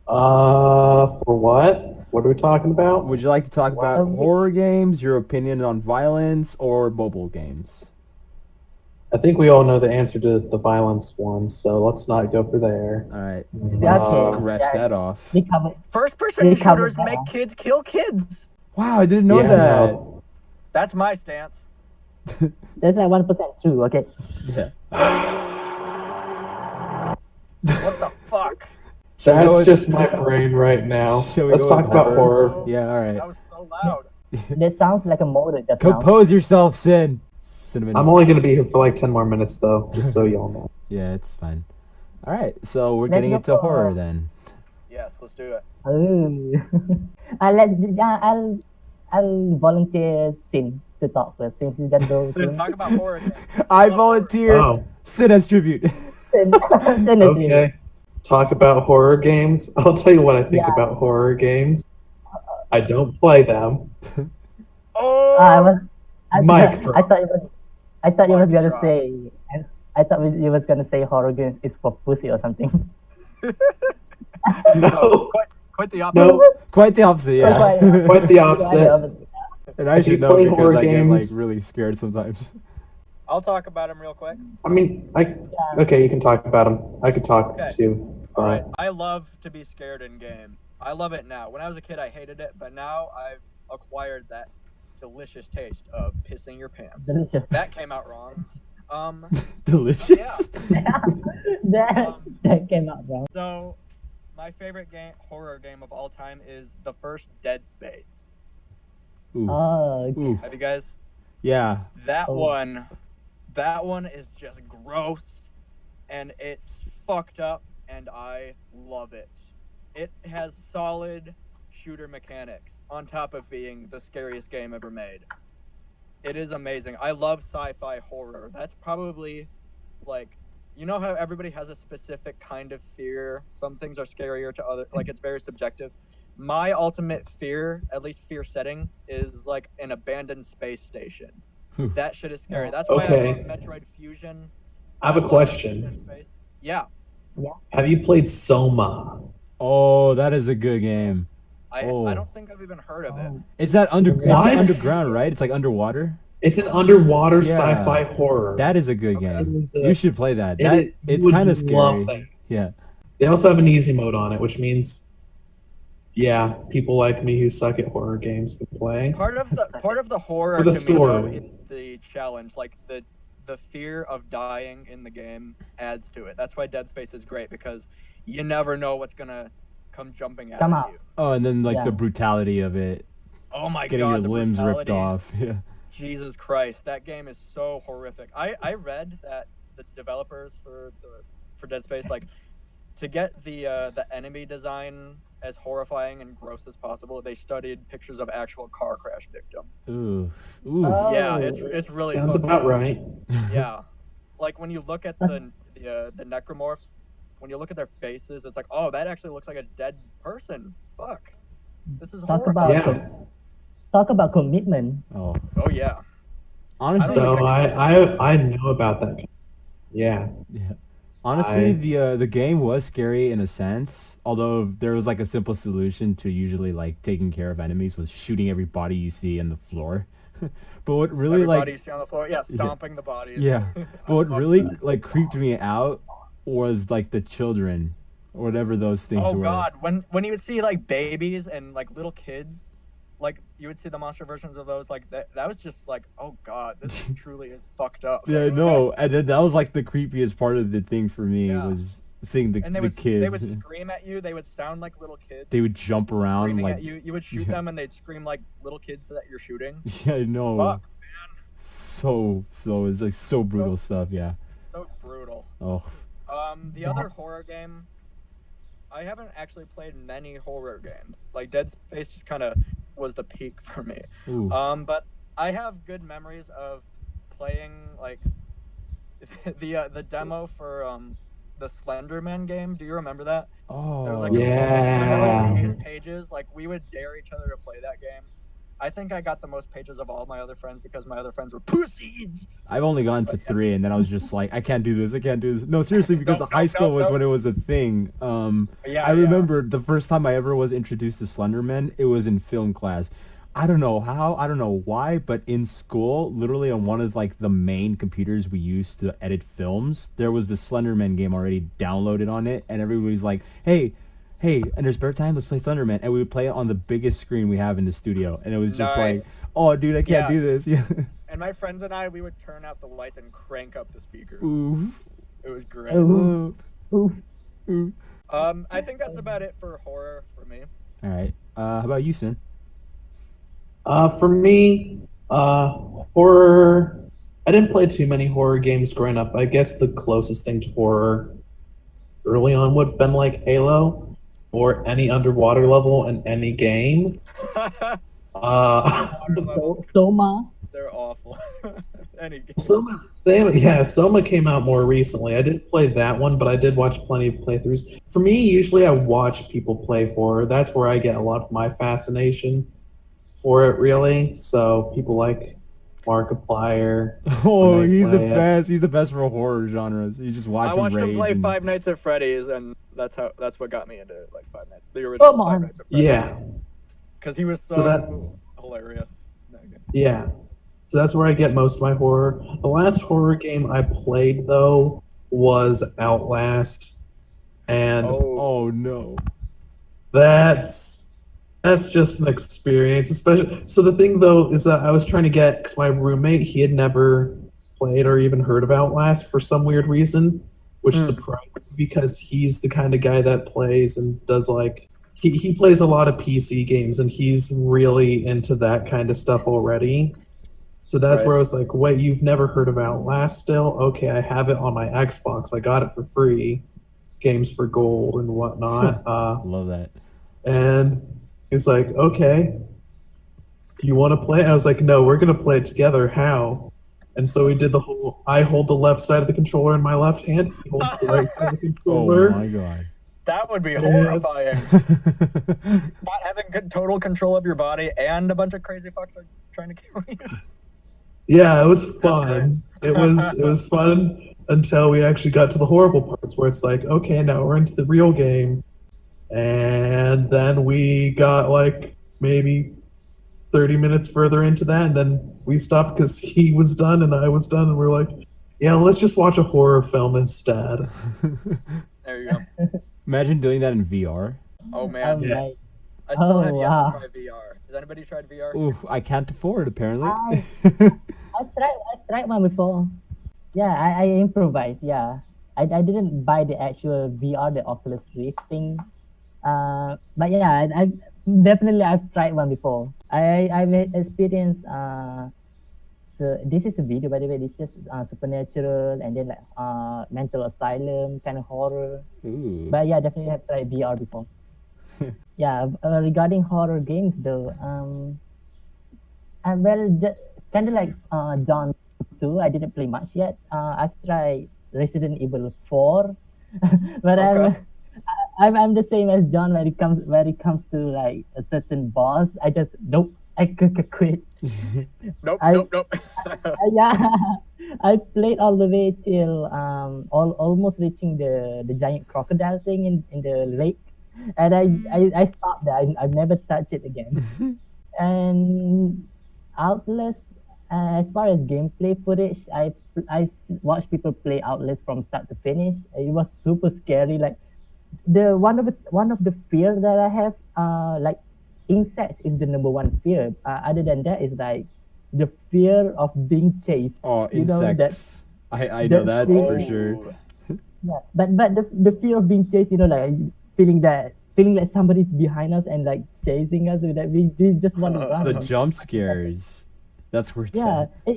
For what? What are we talking about? Would you like to talk about horror games, your opinion on violence, or mobile games? I think we all know the answer to the violence one, so let's not go for there. All right. Yeah, Scratch that off. First-person shooters make kids kill kids. Wow, I didn't know that. No. That's my stance. That's like 1% true, okay? Yeah. What the fuck? That's just my brain right now. Let's talk about horror. Yeah, all right. That was so loud. That sounds like a motor. Compose yourself, Sin. Cinnamon. I'm only going to be here for like 10 more minutes, though, just so y'all know. Yeah, it's fine. All right, so we're getting into horror then. Yes, let's do it. I'll volunteer Sin to talk first, since he's gonna go. Sin, talk about horror games. I volunteer. Sin as tribute. Okay. Talk about horror games. I'll tell you what I think about horror games. I don't play them. Oh! I thought you was gonna say. I thought you was gonna say horror games is for pussy or something. No. Quite the opposite. No. Quite the opposite, yeah. Quite the opposite. And I should know because I get like really scared sometimes. I'll talk about them real quick. I mean, okay, you can talk about them. I could talk too. All right. I love to be scared in game. I love it now. When I was a kid, I hated it, but now I've acquired that delicious taste of pissing your pants. Delicious. That came out wrong. Delicious. Yeah. that came out wrong. So, my favorite horror game of all time is the first Dead Space. Ooh. Oh. Ooh. Have you guys? Yeah. That one that one is just gross, and it's fucked up, and I love it. It has solid shooter mechanics on top of being the scariest game ever made. It is amazing. I love sci-fi horror. That's probably, like, you know how everybody has a specific kind of fear? Some things are scarier to other, like, it's very subjective. My ultimate fear, at least fear setting, is like an abandoned space station. That shit is scary. That's why I love Metroid Fusion. I have a question. Yeah. Have you played Soma? Oh, that is a good game. I don't think I've even heard of it. It's that underground, right? It's like underwater. It's an underwater sci-fi horror. That is a good game. You should play that. It's kind of scary. Yeah. They also have an easy mode on it, which means, people like me who suck at horror games can play. Part of the horror the to story. me, though, is the challenge, like the fear of dying in the game adds to it. That's why Dead Space is great, because you never know what's gonna come jumping at you. Oh, and then the brutality of it. Oh my getting god, your limbs ripped off. Yeah. Jesus Christ, that game is so horrific. I read that the developers for Dead Space, like, to get the enemy design as horrifying and gross as possible, they studied pictures of actual car crash victims. Ooh. Yeah, it's really sounds about right. Yeah, like when you look at the necromorphs, when you look at their faces, it's like, oh, that actually looks like a dead person. Fuck, this is horrifying. Talk about commitment. Oh yeah. Honestly, so I know about that. Yeah. Honestly, the game was scary in a sense, although there was like a simple solution to usually like taking care of enemies with shooting every body you see on the floor. But what really everybody you see on the floor, stomping the bodies. Yeah. But what really like creeped me out was like the children, or whatever those things were. Oh god, when you would see like babies and like little kids, like you would see the monster versions of those, like that was just like, oh god, this truly is fucked up. Yeah, no, and then that was like the creepiest part of the thing for me was seeing the kids. They would scream at you. They would sound like little kids. They would jump around screaming like at you. You would shoot them, and they'd scream like little kids that you're shooting. Yeah, no. Fuck, man. So it's like so brutal stuff. Yeah. So brutal. Oh. The other horror game, I haven't actually played many horror games. Like Dead Space just kind of was the peak for me. Ooh. But I have good memories of playing like the demo for the Slenderman game. Do you remember that? Oh, there was like yeah. 8 pages. Like we would dare each other to play that game. I think I got the most pages of all my other friends because my other friends were pussies. I've only gone to 3, and then I was just like, I can't do this. No, seriously, because high school was when it was a thing. I remember the first time I ever was introduced to Slenderman, it was in film class. I don't know how, I don't know why, but in school, literally on one of like the main computers we used to edit films, there was the Slenderman game already downloaded on it, and everybody's like, hey, and there's spare time, let's play Slenderman, and we would play it on the biggest screen we have in the studio, and it was just like, oh dude, I can't do this. Yeah. And my friends and I, we would turn out the lights and crank up the speakers. Ooh. It was great. Ooh. I think that's about it for horror for me. All right. How about you, Sin? For me, horror. I didn't play too many horror games growing up. I guess the closest thing to horror early on would have been like Halo, or any underwater level in any game. Soma. They're awful. Any game. Soma came out more recently. I didn't play that one, but I did watch plenty of playthroughs. For me, usually I watch people play horror. That's where I get a lot of my fascination for it, really. So people like Markiplier. Oh, he's the best. He's the best for horror genres. You just watch him rage. I watched him play Five Nights at Freddy's, and that's what got me into it, like Five Nights. The original Five Nights at Freddy's. Yeah. Because he was so hilarious. Yeah. So that's where I get most of my horror. The last horror game I played, though, was Outlast. And oh no. That's just an experience, especially. So the thing, though, is that I was trying to get, because my roommate, he had never played or even heard of Outlast for some weird reason, which surprised me because he's the kind of guy that plays and does like, he plays a lot of PC games and he's really into that kind of stuff already. So that's Right. where I was like, wait, you've never heard of Outlast still? Okay, I have it on my Xbox. I got it for free. Games for gold and whatnot. Love that. And he's like, okay, you want to play? I was like, no, we're going to play it together. How? And so we did the whole, I hold the left side of the controller in my left hand. He holds the right side of the Oh controller. my god. That would be Yeah. horrifying. Not having good total control of your body and a bunch of crazy fucks are trying to kill you. Yeah, it was fun. It was fun until we actually got to the horrible parts where it's like, okay, now we're into the real game. And then we got like maybe 30 minutes further into that, and then we stopped because he was done and I was done, and we are like, yeah, let's just watch a horror film instead. There you go. Imagine doing that in VR. Oh man, Yeah. Right. I still have Oh, yet wow. to try VR. Has anybody tried VR? Ooh, I can't afford apparently. I tried one before. Yeah, I improvised. Yeah, I didn't buy the actual VR, the Oculus Rift thing. But yeah, I definitely I've tried one before. I've experienced. So this is a video, by the way. This is just supernatural and then like mental asylum kind of horror. Ooh. But yeah, definitely have tried VR before. Yeah, regarding horror games though, kind of like John 2. I didn't play much yet. I've tried Resident Evil 4, but Okay. I'm the same as John when it comes to like a certain boss. I just nope. I quit. Nope, I- nope, nope. Yeah, I played all the way till almost reaching the giant crocodile thing in the lake, and I stopped there. I've never touched it again. And Outlast, as far as gameplay footage, watched people play Outlast from start to finish. It was super scary. Like one of the fear that I have, like insects is the number one fear. Other than that, is like the fear of being chased. Oh, You know that- insects. I know that that's for fear- sure. Yeah, but the fear of being chased, like feeling like somebody's behind us and like chasing us, so that we just want to run. The jump scares. That's where it's Yeah, at.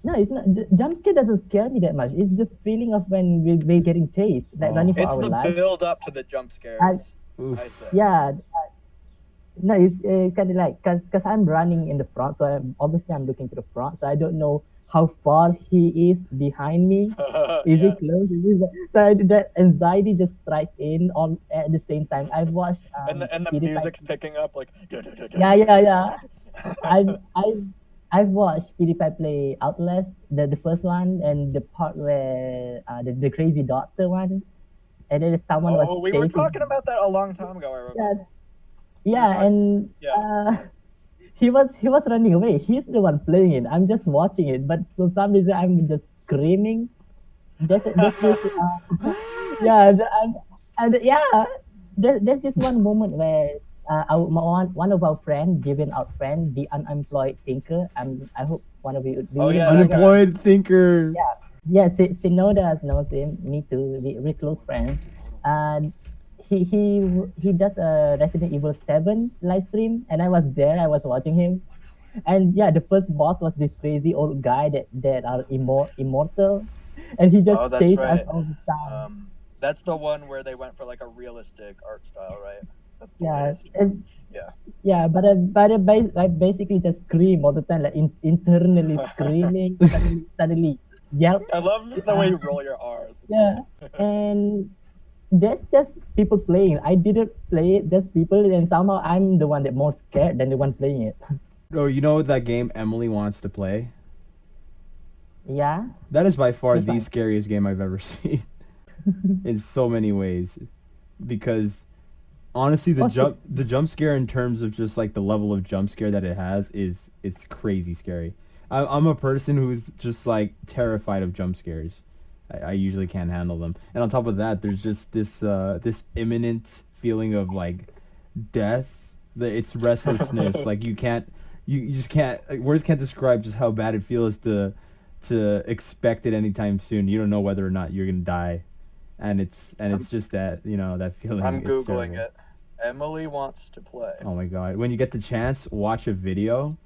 no, it's not. The jump scare doesn't scare me that much. It's the feeling of when we're getting chased, like Oh. running for It's our the lives. build up to the jump scares. Oof. I say. Yeah. No, it's kind of like because I'm running in the front, so I'm looking to the front, so I don't know how far he is behind me. Is Yeah. he close? So that anxiety just strikes in on at the same time. I've watched And the PewDiePie- music's picking up like. Yeah. I've watched PewDiePie play Outlast, the first one, and the part where the crazy doctor one, and then someone was Oh, we were chasing. talking about that a long time ago. I remember. Yeah, talk- and yeah. he was running away. He's the one playing it. I'm just watching it, but for some reason I'm just screaming. There's this, yeah, there's this one moment where one of our friend, Deviantart friend, the unemployed thinker. I hope one of you. do Oh, you yeah, know- that guy. Unemployed thinker. yeah, Synnota knows him. Me too. We're close friends. And he does a Resident Evil 7 live stream, and I was there. I was watching him, and yeah, the first boss was this crazy old guy that are immortal, and he just Oh, that's chased us right. all the time. That's the one where they went for like a realistic art style, right? That's the Yeah, latest. and, Yeah. yeah, but I basically just scream all the time, like internally screaming, suddenly yelp. I love the way you roll your R's. Yeah, and there's just people playing. I didn't play it, just people, and somehow I'm the one that more scared than the one playing it. Oh, you know that game Emily wants to play? Yeah, That is by far Which the one? scariest game I've ever seen. In so many ways. Because honestly Oh, the jump scare in terms of just like the level of jump scare that it has is crazy scary. I'm a person who's just like terrified of jump scares. I usually can't handle them. And on top of that, there's just this imminent feeling of like death. It's restlessness. Like you just can't, like, words can't describe just how bad it feels to expect it anytime soon. You don't know whether or not you're gonna die, and it's just that that feeling. I'm is Googling terrible. it. Emily wants to play. Oh my god! When you get the chance, watch a video.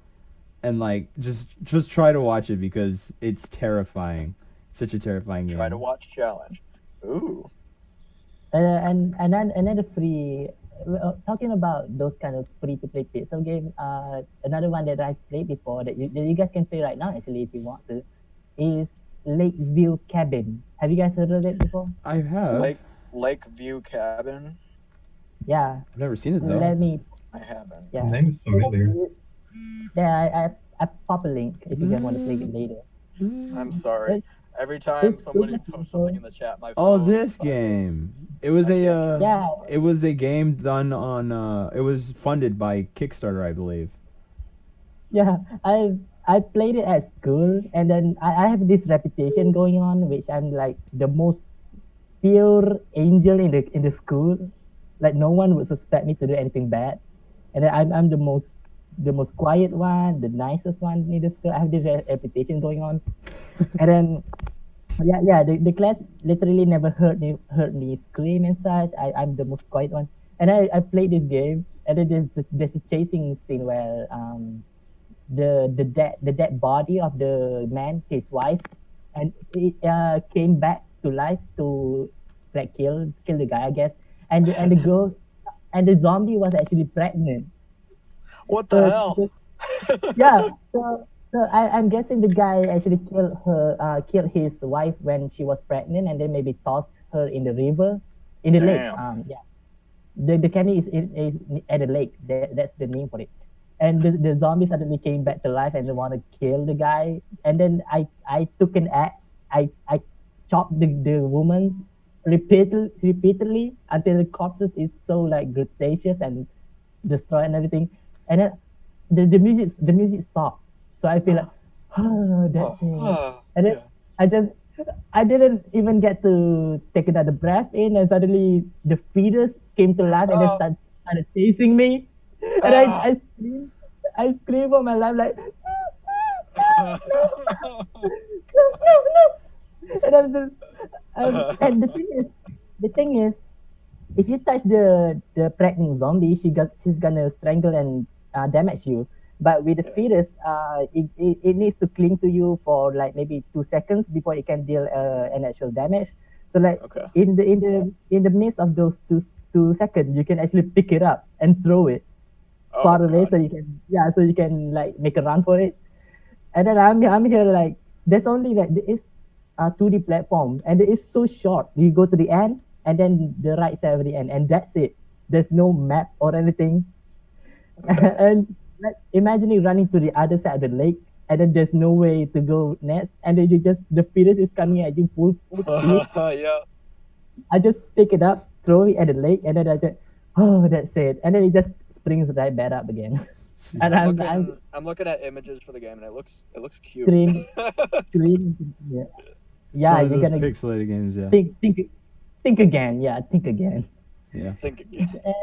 and like just try to watch it because it's terrifying. It's such a terrifying game. Try to watch challenge. Ooh. And another free. Talking about those kind of free-to-play pixel game, another one that I played before that you guys can play right now actually if you want to, is Lakeview Cabin. Have you guys heard of it before? I have. Lakeview Cabin. Yeah. I've never seen it though. Let me. I haven't. Yeah. Name is familiar. Yeah, I pop a link if you guys want to play it later. I'm sorry. It's- Every time it's somebody super posts simple. something in the chat, my Oh, phone this vibrates. game. It was I a can't turn Yeah. it was a game done on it was funded by Kickstarter, I believe. Yeah, I played it at school, and then I have this reputation going on, which I'm like the most pure angel in the school. Like no one would suspect me to do anything bad, and then I'm the most quiet one, the nicest one in the school. I have this reputation going on, and then the class literally never heard me scream and such. I'm the most quiet one, and I played this game, and then there's a chasing scene where the dead body of the man, his wife, and it came back to life to like kill the guy, I guess. And the girl and the zombie was actually pregnant. What the hell? Yeah. So I'm guessing the guy actually killed his wife when she was pregnant, and then maybe tossed her in the river, in the lake. Damn. Yeah. The cabin is at the lake. That's the name for it. And the zombie suddenly came back to life and they want to kill the guy. And then I took an axe. I chopped the woman repeatedly until the corpses is so like cretaceous and destroyed and everything. And then the music stopped. So I feel like, oh, that's it. And then I didn't even get to take another breath in, and suddenly the fetus came to life and then started chasing me. And I screamed for my life like, no. And I'm just, and the thing is, if you touch the pregnant zombie, she's gonna strangle and damage you. But with the fetus, it needs to cling to you for like maybe 2 seconds before it can deal an actual damage. So like in the midst of those two seconds, you can actually pick it up and throw it far away, so you can like make a run for it. And then I'm here like there's only like it's a 2D platform and it's so short. You go to the end and then the right side of the end, and that's it. There's no map or anything. And like, imagine you running to the other side of the lake, and then there's no way to go next, and then the fetus is coming at you full speed. Yeah. I just pick it up, throw it at the lake, and then I just, oh, that's it, and then it just springs right back up again. And I'm looking at images for the game, and it looks cute. scream, yeah. Yeah, Some of you're those gonna pixelated games, yeah. think again. Yeah, think again. Yeah. Think again. And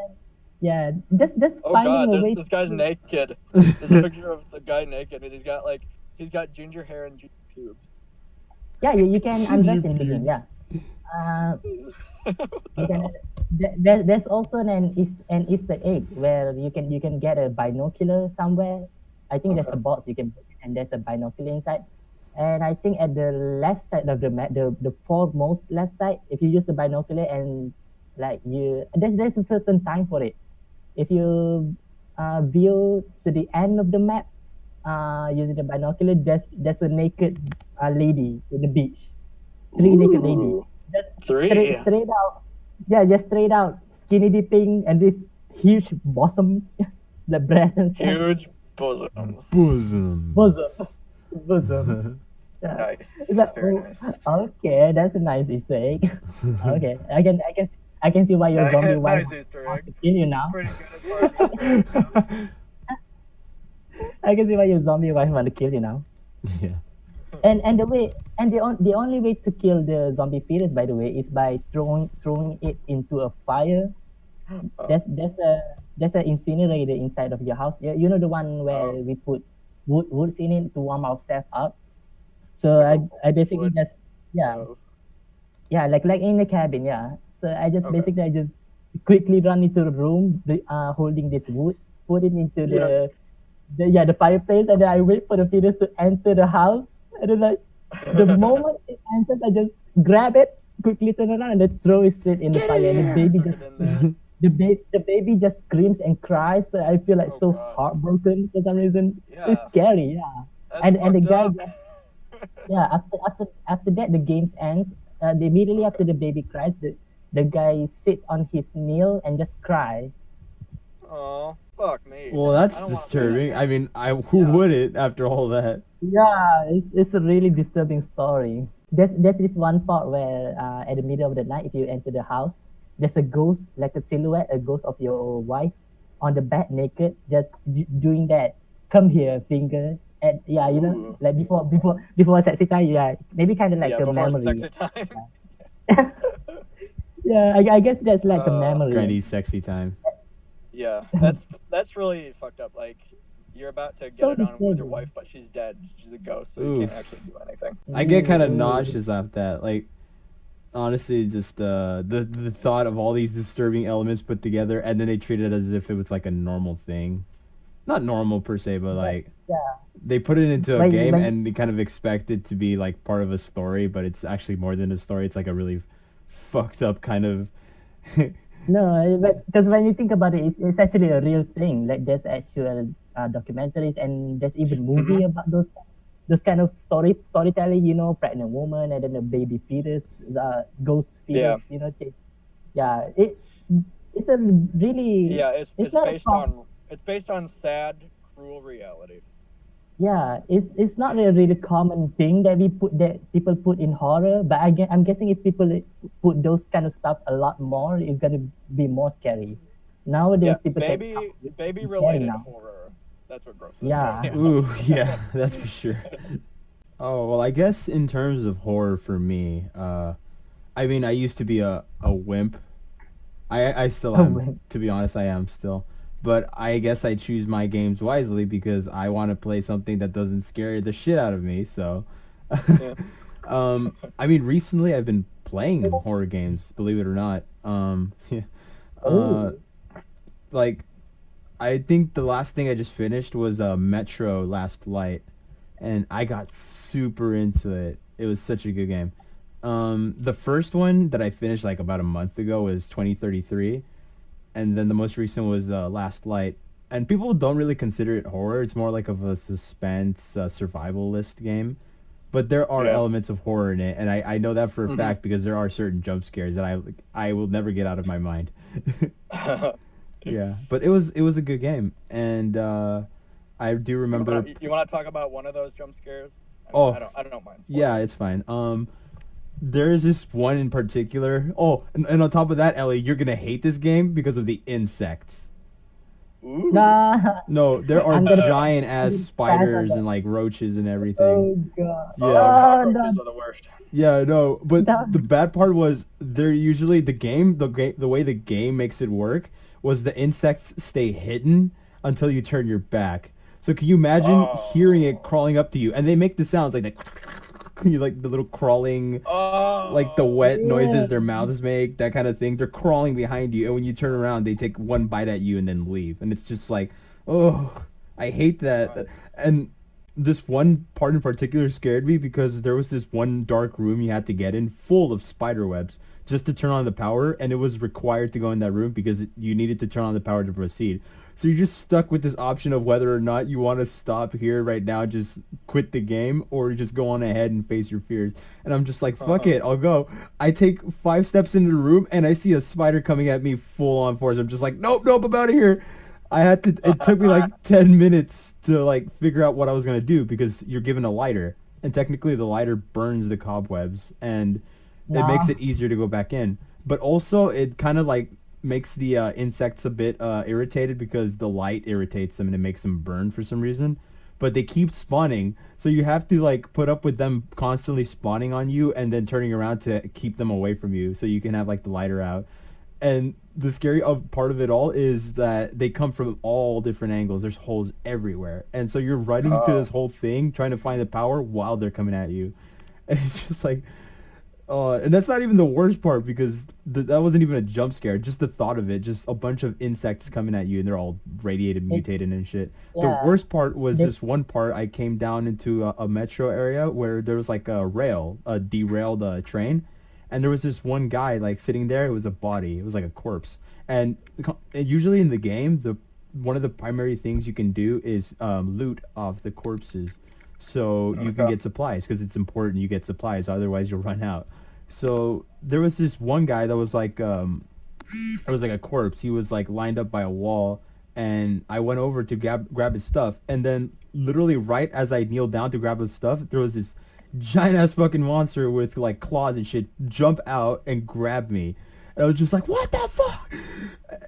yeah, just Oh finding god, a way. this guy's naked. There's a picture of the guy naked, and he's got ginger hair and ginger pubes. Yeah, you can undress in the game. Yeah. You can, there's also an Easter egg where you can get a binocular somewhere. I think there's a box you can put, and there's a binocular inside. And I think at the left side of the map, the foremost left side, if you use the binocular and like there's a certain time for it. If you view to the end of the map using the binocular, there's a naked lady in the beach. 3 naked ladies. Straight out. Yeah, just straight out skinny dipping and these huge bosoms, the breasts and stuff. Huge bosoms. Bosom. Yeah. Nice. Like, Very nice. Okay, that's a nice Easter egg. Okay, I can see why your zombie wife Nice Easter wants egg. to kill you now. Pretty good as far as Easter eggs go. I can see why your zombie wife want to kill you now. Yeah. And the only way to kill the zombie fetus, by the way, is by throwing it into a fire. There's an incinerator inside of your house. You know the one where we put woods in it to warm ourselves up. So I basically just like in the cabin, yeah. So I just basically I just quickly run into the room, holding this wood, put it into the fireplace, and then I wait for the fetus to enter the house, and then like the moment it enters, I just grab it, quickly turn around, and then throw it straight in the Get fire, in and the here! baby Chuck just it in there. the baby just screams and cries. So I feel like Oh, so God. heartbroken for some reason. It's Yeah. scary, yeah. That's And the fucked guy up. just yeah, after that the games ends. Immediately after the baby cries, the guy sits on his kneel and just cry. Oh, fuck me. Well, I that's don't want to play that disturbing. I game. mean, who Yeah. wouldn't after all that? Yeah, it's a really disturbing story. There's this one part where at the middle of the night, if you enter the house, there's a ghost, like a silhouette, a ghost of your wife, on the bed naked, just doing that. Come here, finger. And yeah, you know, Ooh. like before sexy time, yeah, maybe kind of like Yeah, a before memory. sexy time. Yeah, I guess that's like a Uh, memory. Granny's sexy time. Yeah, that's really fucked up. Like, you're about to get So it on with your disturbing. wife, but she's dead. She's a ghost, so you Oof. can't actually do anything. I get kind of Ooh. nauseous after that. Like, honestly, just the thought of all these disturbing elements put together, and then they treat it as if it was like a normal thing. Not normal per se, but like Yeah, they put it into a When- game when- and they kind of expect it to be like part of a story, but it's actually more than a story. It's like a really fucked up kind of. no, but because when you think about it, it's actually a real thing. Like there's actual documentaries, and there's even movie about those kind of storytelling. You know, pregnant woman and then a baby fetus, ghost fetus. Yeah. You know, yeah. It's a really Yeah, it's not a it's based on sad, cruel reality. yeah, it's not a really common thing that people put in horror. But I'm guessing if people put those kind of stuff a lot more, it's gonna be more scary. Nowadays, Yeah, people take baby scary related now. horror. That's what grosses Yeah. me out. Ooh, yeah, that's for sure. Oh, well, I guess in terms of horror for me, I mean, I used to be a wimp. I still A am. wimp. To be honest, I am still. But I guess I choose my games wisely because I want to play something that doesn't scare the shit out of me. So, Yeah. I mean, recently I've been playing horror games, believe it or not. Yeah. Oh. Like, I think the last thing I just finished was Metro Last Light, and I got super into it. It was such a good game. The first one that I finished like about a month ago was 2033, and then the most recent was Last Light. And people don't really consider it horror. It's more like of a suspense survivalist game. But there are Yeah. elements of horror in it, and I know that for a fact because there are certain jump scares that I will never get out of my mind. Yeah, but it was a good game, and I do remember. You want to talk about one of those jump scares? I mean, Oh. I don't mind. spoilers. Yeah, it's fine. There's this one in particular. Oh, and on top of that, Ellie, you're gonna hate this game because of the insects. Ooh. Nah. No, there are I'm gonna- giant ass I'm spiders gonna- and like roaches and everything. Oh god. Yeah. Oh, Cockroaches no. are the worst. Yeah, no, but No. the bad part was they're usually the way the game makes it work was the insects stay hidden until you turn your back. So can you imagine hearing it crawling up to you, and they make the sounds like you like the little crawling, Oh. like the wet Yeah. noises their mouths make, that kind of thing. They're crawling behind you, and when you turn around, they take one bite at you and then leave, and it's just like, oh, I hate that. And this one part in particular scared me because there was this one dark room you had to get in full of spider webs just to turn on the power, and it was required to go in that room because you needed to turn on the power to proceed. So you're just stuck with this option of whether or not you want to stop here right now, just quit the game, or just go on ahead and face your fears. And I'm just like, fuck it, I'll go. I take 5 steps into the room and I see a spider coming at me full on force. I'm just like, nope, I'm out of here. It took me like 10 minutes to like figure out what I was going to do because you're given a lighter, and technically the lighter burns the cobwebs, and it makes it easier to go back in. But also it kind of like makes the insects a bit irritated because the light irritates them and it makes them burn for some reason. But they keep spawning, so you have to like put up with them constantly spawning on you and then turning around to keep them away from you so you can have like the lighter out. And the scary part of it all is that they come from all different angles. There's holes everywhere, and so you're running through this whole thing trying to find the power while they're coming at you. And it's just like, And that's not even the worst part because that wasn't even a jump scare. Just the thought of it, just a bunch of insects coming at you and they're all radiated, mutated and shit. The Yeah. worst part was this one part. I came down into a metro area where there was like a derailed train, and there was this one guy like sitting there. It was a body. It was like a corpse. And usually in the game, one of the primary things you can do is loot off the corpses, so you can get supplies because it's important you get supplies. Otherwise, you'll run out. So there was this one guy that was like it was like a corpse. He was like lined up by a wall, and I went over to grab his stuff, and then literally right as I kneeled down to grab his stuff, there was this giant ass fucking monster with like claws and shit jump out and grab me. And I was just like, what the fuck?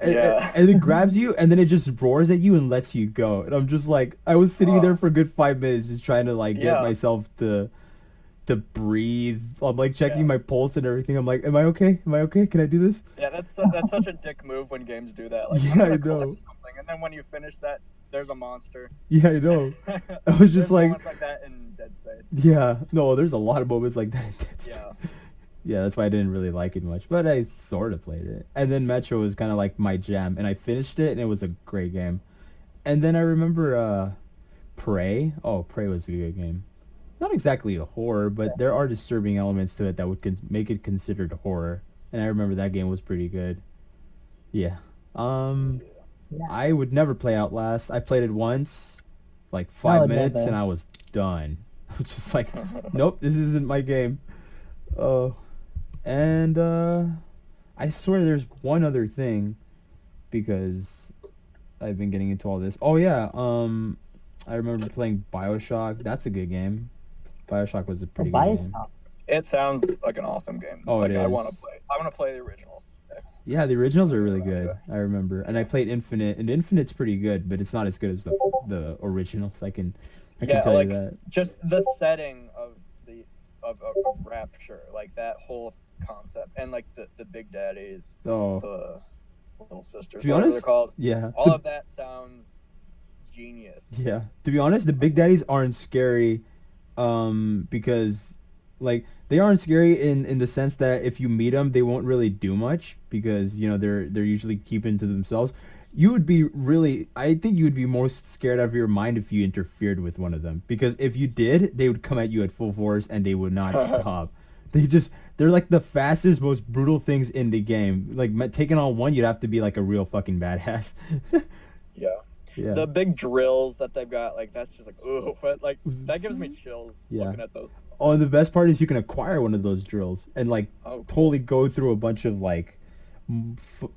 And it grabs you, and then it just roars at you and lets you go. And I'm just like, I was sitting there for a good 5 minutes just trying to like get myself to breathe. I'm like checking my pulse and everything. I'm like, am I okay? Am I okay? Can I do this? Yeah, that's such a dick move when games do that. Like, Yeah, I'm gonna I know. collect something, and then when you finish that, there's a monster. Yeah, I know. I was just There's like, moments like that in Dead Space. yeah, no, there's a lot of moments like that in Dead Space. Yeah. Yeah, that's why I didn't really like it much, but I sort of played it. And then Metro was kind of like my jam, and I finished it, and it was a great game. And then I remember Prey. Oh, Prey was a good game. Not exactly a horror, but there are disturbing elements to it that would make it considered horror. And I remember that game was pretty good. Yeah. I would never play Outlast. I played it once, like 5 minutes, never. and I was done. I was just like, nope, this isn't my game. And I swear there's one other thing, because I've been getting into all this. Oh yeah, I remember playing BioShock. That's a good game. BioShock was a pretty good game. It sounds like an awesome game. Oh, like, it is. I want to play the originals. Yeah, the originals are really good. I remember, and I played Infinite, and Infinite's pretty good, but it's not as good as the originals. I can tell like, you that. Just the setting of Rapture, like that whole concept, and like the Big Daddies, the Little Sisters, to be whatever honest, they're called. Yeah, all of that sounds genius. Yeah, to be honest, the Big Daddies aren't scary, because like they aren't scary in the sense that if you meet them, they won't really do much because they're usually keeping to themselves. You would be I think you would be most scared out of your mind if you interfered with one of them, because if you did, they would come at you at full force and they would not stop. They're like the fastest, most brutal things in the game. Like taking on one, you'd have to be like a real fucking badass. Yeah. The big drills that they've got, like that's just like, ooh, but like that gives me chills looking at those. Oh, and the best part is you can acquire one of those drills and like totally go through a bunch of like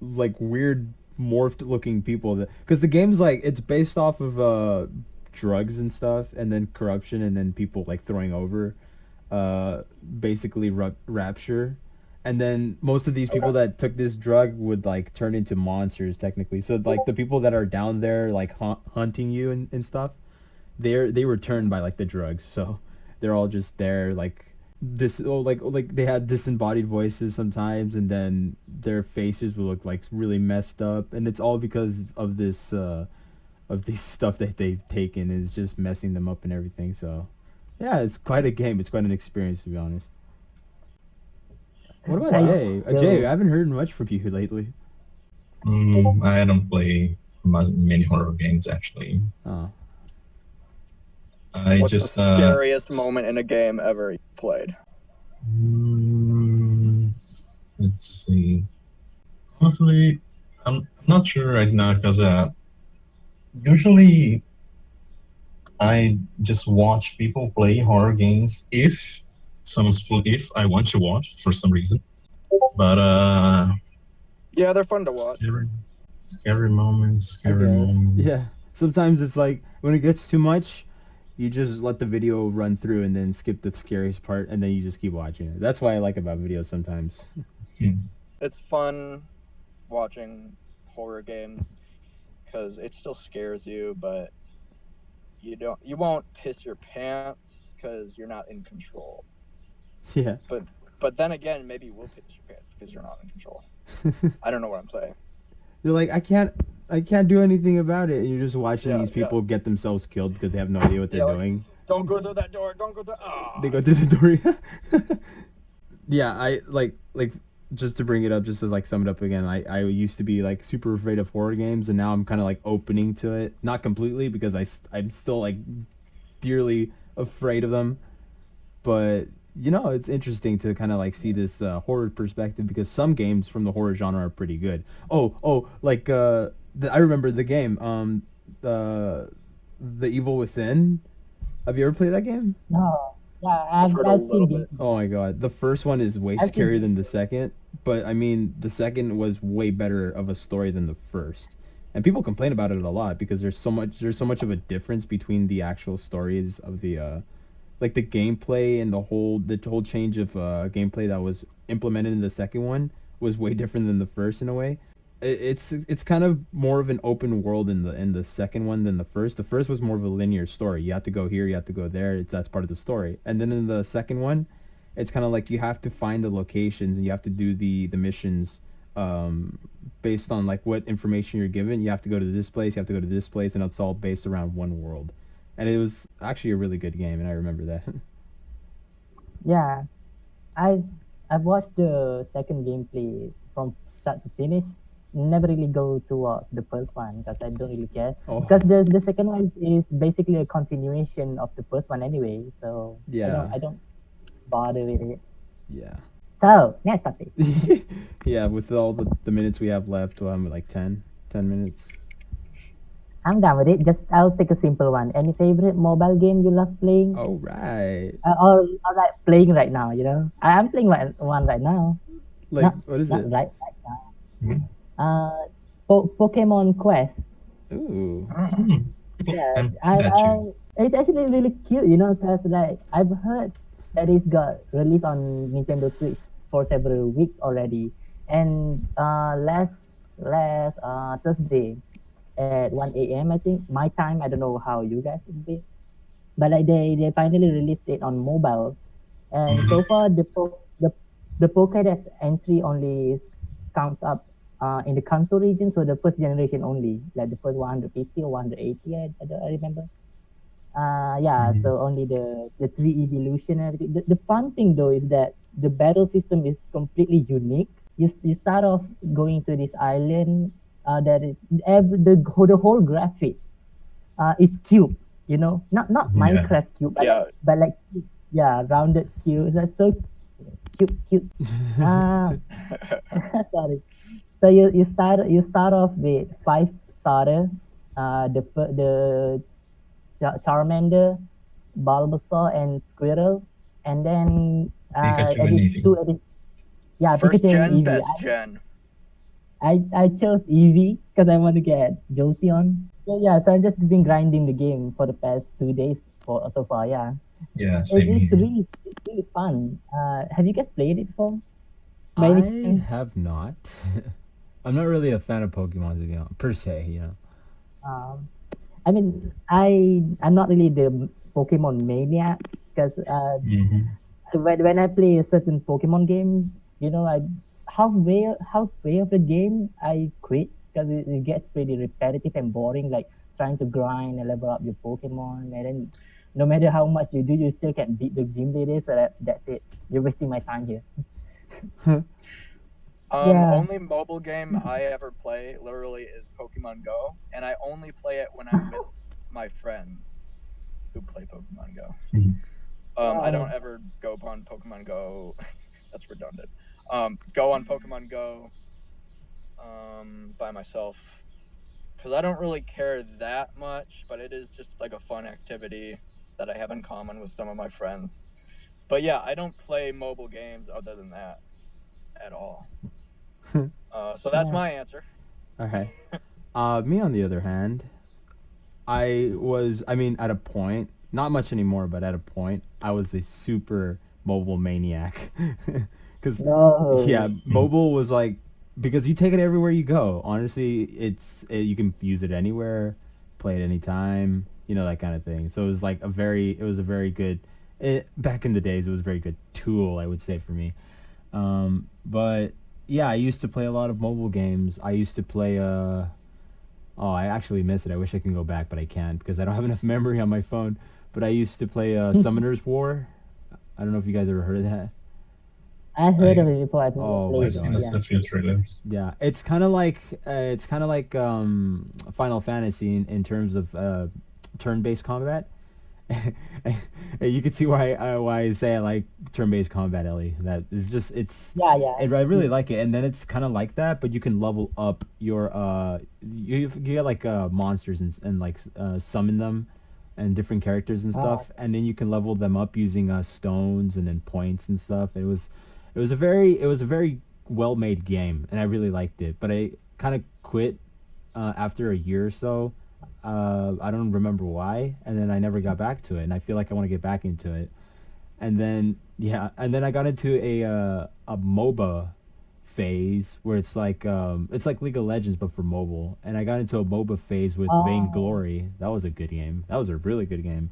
weird morphed looking people, because the game's like it's based off of drugs and stuff, and then corruption, and then people like throwing over basically rapture, and then most of these people that took this drug would like turn into monsters technically. So like the people that are down there like hunting you and stuff, they were turned by like the drugs, so they're all just there like this. Like they had disembodied voices sometimes, and then their faces would look like really messed up, and it's all because of this of these stuff that they've taken is just messing them up and everything. So yeah, it's quite a game. It's quite an experience, to be honest. What about Jay? Jay, I haven't heard much from you lately. I don't play many horror games actually. Oh. What's the scariest moment in a game ever you played? Let's see. Honestly, I'm not sure right now because usually I just watch people play horror games if I want to watch for some reason. But yeah, they're fun to watch. Scary moments. Yeah, sometimes it's like when it gets too much, you just let the video run through and then skip the scariest part, and then you just keep watching it. That's what I like about videos sometimes. It's fun watching horror games because it still scares you, but you won't piss your pants because you're not in control. Yeah. But then again, maybe you will piss your pants because you're not in control. I don't know what I'm saying. You're like, I can't do anything about it, and you're just watching these people get themselves killed because they have no idea what they're doing. Don't go through that door. Don't go through. They go through the door. Yeah, I like just to bring it up, just to like sum it up again. I used to be like super afraid of horror games, and now I'm kind of like opening to it, not completely because I'm still like dearly afraid of them, but you know it's interesting to kind of like see this horror perspective because some games from the horror genre are pretty good. Like I remember the game the Evil Within. Have you ever played that game? No, yeah, I've heard a I've little seen bit. Oh my god, the first one is way I've seen scarier than the second, but I mean the second was way better of a story than the first. And people complain about it a lot because there's so much of a difference between the actual stories of the like the gameplay and the whole change of gameplay that was implemented in the second one was way different than the first in a way. It's kind of more of an open world in the second one than the first. The first was more of a linear story. You have to go here, you have to go there. That's part of the story. And then in the second one, it's kind of like you have to find the locations and you have to do the missions based on like what information you're given. You have to go to this place, you have to go to this place, and it's all based around one world. And it was actually a really good game, and I remember that. Yeah, I I've watched the second gameplay from start to finish. Never really go towards the first one because I don't really care. Oh. Because the second one is basically a continuation of the first one anyway, so Yeah. I don't bother with it. Yeah. So next topic. Yeah, with all the minutes we have left, we'll have like 10 minutes. I'm done with it. Just I'll take a simple one. Any favorite mobile game you love playing? All right. Or like playing right now? You know, I'm playing one right now. Like, Not- what is not it? right now. Mhm. Pokemon Quest. Ooh. Yeah, That too. it's actually really cute, you know, because like I've heard that it's got released on Nintendo Switch for several weeks already, and last Thursday at 1 a.m. I think my time. I don't know how you guys would be, but like they finally released it on mobile, and so far the Pokédex entry only counts up in the Kanto region, so the first generation only, like the first 150 or 180, I remember. Yeah, so only the three evolution and everything. The fun thing though is that the battle system is completely unique. You start off going to this island that is the whole graphic is cube, you know, not Yeah. Minecraft cube, Yeah. but like yeah, rounded cubes. That's so cute. Sorry. So you start off with 5 starters. The Charmander, Bulbasaur, and Squirrel, and then Pikachu and Eevee. Yeah, First Pikachu and gen, Eevee. best gen. I chose Eevee because I want to get Jolteon. So yeah, so I've just been grinding the game for the past 2 days so far. Yeah, Yeah, same it's here. really fun. Have you guys played it before? By I any chance? have not. I'm not really a fan of Pokemon, to be honest, per se, you know. I mean, I'm not really the Pokemon maniac because Mhm. when I play a certain Pokemon game, you know, halfway of the game I quit because it gets pretty repetitive and boring. Like trying to grind and level up your Pokemon, and then no matter how much you do, you still can't beat the gym leader. So that's it. You're wasting my time here. Yeah. Only mobile game I ever play literally is Pokemon Go, and I only play it when I'm with my friends who play Pokemon Go. Mhm. I don't ever go on Pokemon Go. That's redundant. Go on Pokemon Go by myself because I don't really care that much, but it is just like a fun activity that I have in common with some of my friends. But yeah, I don't play mobile games other than that at all. So that's Yeah. my answer. Okay. Me on the other hand, I mean, at a point, not much anymore, but at a point, I was a super mobile maniac. Because, No. yeah, mobile was like, because you take it everywhere you go. Honestly, you can use it anywhere, play it anytime, you know, that kind of thing. So it was like it was a very good, back in the days, it was a very good tool, I would say, for me. But yeah, I used to play a lot of mobile games. I used to play I actually miss it. I wish I can go back, but I can't because I don't have enough memory on my phone. But I used to play Summoner's War. I don't know if you guys ever heard of that. I heard of it before. I think Oh I my played I've seen it. a few trailers. Yeah, it's kind of like Final Fantasy in terms of turn-based combat. You can see why I say I like turn-based combat, Ellie. That is just I really like it, and then it's kind of like that, but you can level up your you get like monsters and like summon them and different characters and stuff, and then you can level them up using stones and then points and stuff. It was a very well made game, and I really liked it, but I kind of quit after a year or so. I don't remember why, and then I never got back to it, and I feel like I want to get back into it. And then I got into a MOBA phase where it's like League of Legends but for mobile, and I got into a MOBA phase with Vainglory. That was a good game. That was a really good game.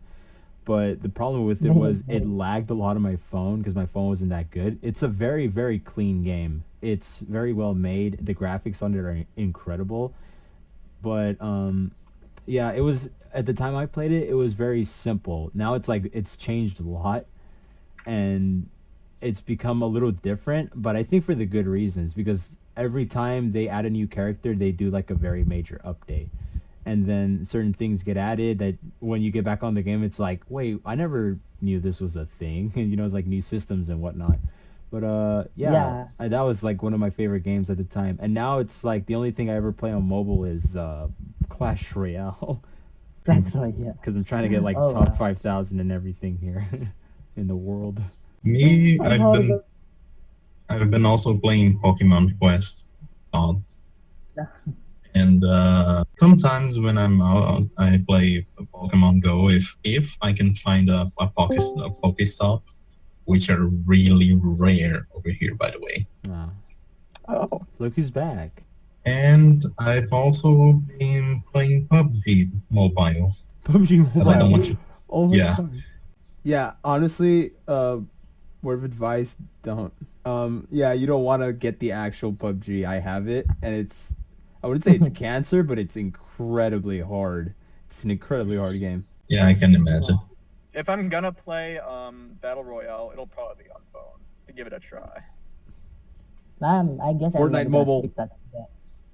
But the problem with it was it lagged a lot on my phone because my phone wasn't that good. It's a very, very clean game. It's very well made. The graphics on it are incredible. But yeah, it was at the time I played it, it was very simple. Now it's changed a lot, and it's become a little different, but I think for the good reasons, because every time they add a new character, they do like a very major update. And then certain things get added that when you get back on the game, it's like, wait, I never knew this was a thing. You know, it's like new systems and whatnot. But that was like one of my favorite games at the time. And now it's like the only thing I ever play on mobile is Clash Royale. Clash Royale. Because I'm trying to get like top 5,000 and everything here in the world. Me, I've been also playing Pokemon Quest. And sometimes when I'm out, I play Pokemon Go if I can find a Pokestop, which are really rare over here, by the way. Wow. Oh, Look who's back. And I've also been playing PUBG Mobile. PUBG Mobile. Because I don't want to. Oh my Yeah. God. Yeah, honestly, word of advice, don't. Yeah, you don't want to get the actual PUBG. I have it, and I wouldn't say it's cancer, but it's incredibly hard. It's an incredibly hard game. Yeah, I can imagine. if I'm gonna play Battle Royale, it'll probably be on phone to give it a try. I guess Fortnite mobile.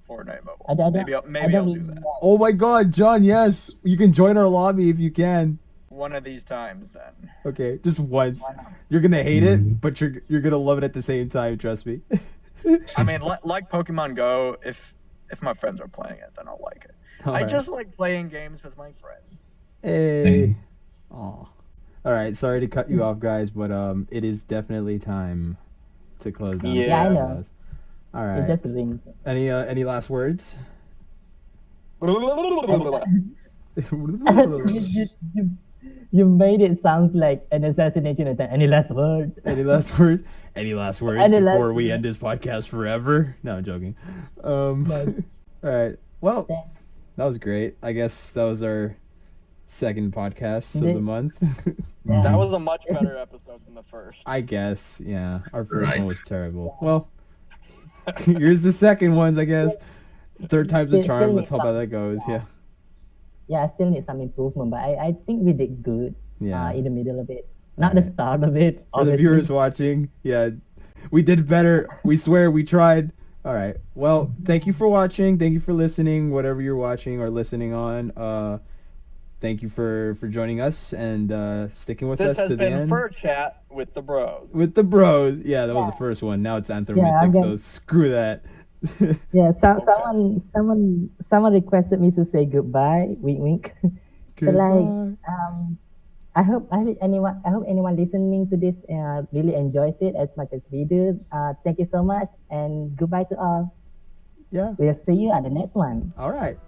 Fortnite mobile. I don't- maybe I'll I don't do really that. Oh my God, John! Yes, you can join our lobby if you can. One of these times, then. Okay, just once. You're gonna hate it, but you're gonna love it at the same time. Trust me. I mean, like Pokemon Go, if my friends are playing it, then I'll like it. I just like playing games with my friends. Hey. Oh. All right. Sorry to cut you off, guys, but it is definitely time to close down. Yeah, I know. All It right. just rings. Any last words? You made it sound like an assassination attempt. Any last word? Any last words? Any last words Any last before we end this podcast forever? No, I'm joking. All right. Well, that was great. I guess that was our second podcast of the month. That was a much better episode than the first. I guess, yeah. Our first one was terrible. Well, here's the second ones, I guess. Third time's the charm. Let's hope how that goes. Yeah. Yeah, I still need some improvement, but I think we did good. Yeah. In the middle of it, not the start of it. For the viewers watching, yeah, we did better. We swear we tried. All right. Well, thank you for watching. Thank you for listening. Whatever you're watching or listening on. Thank you for joining us and sticking with us This has to the been end. Fur Chat with the bros. With the bros. Yeah, that was the first one. Now it's AnthroMythics, so screw that. Yeah, someone requested me to say goodbye. Wink, wink. So like, I hope anyone listening to this really enjoys it as much as we do. Thank you so much, and goodbye to all. Yeah. We'll see you at the next one. All right.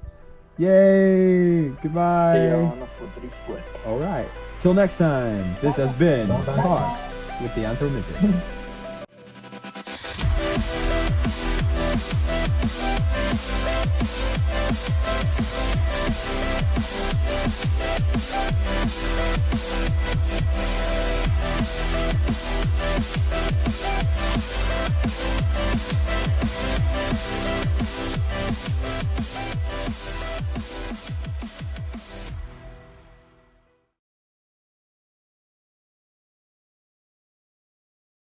Yay. Goodbye. See you on the flippity flip. All right. Till next time, this has been Talks with the AnthroMythics.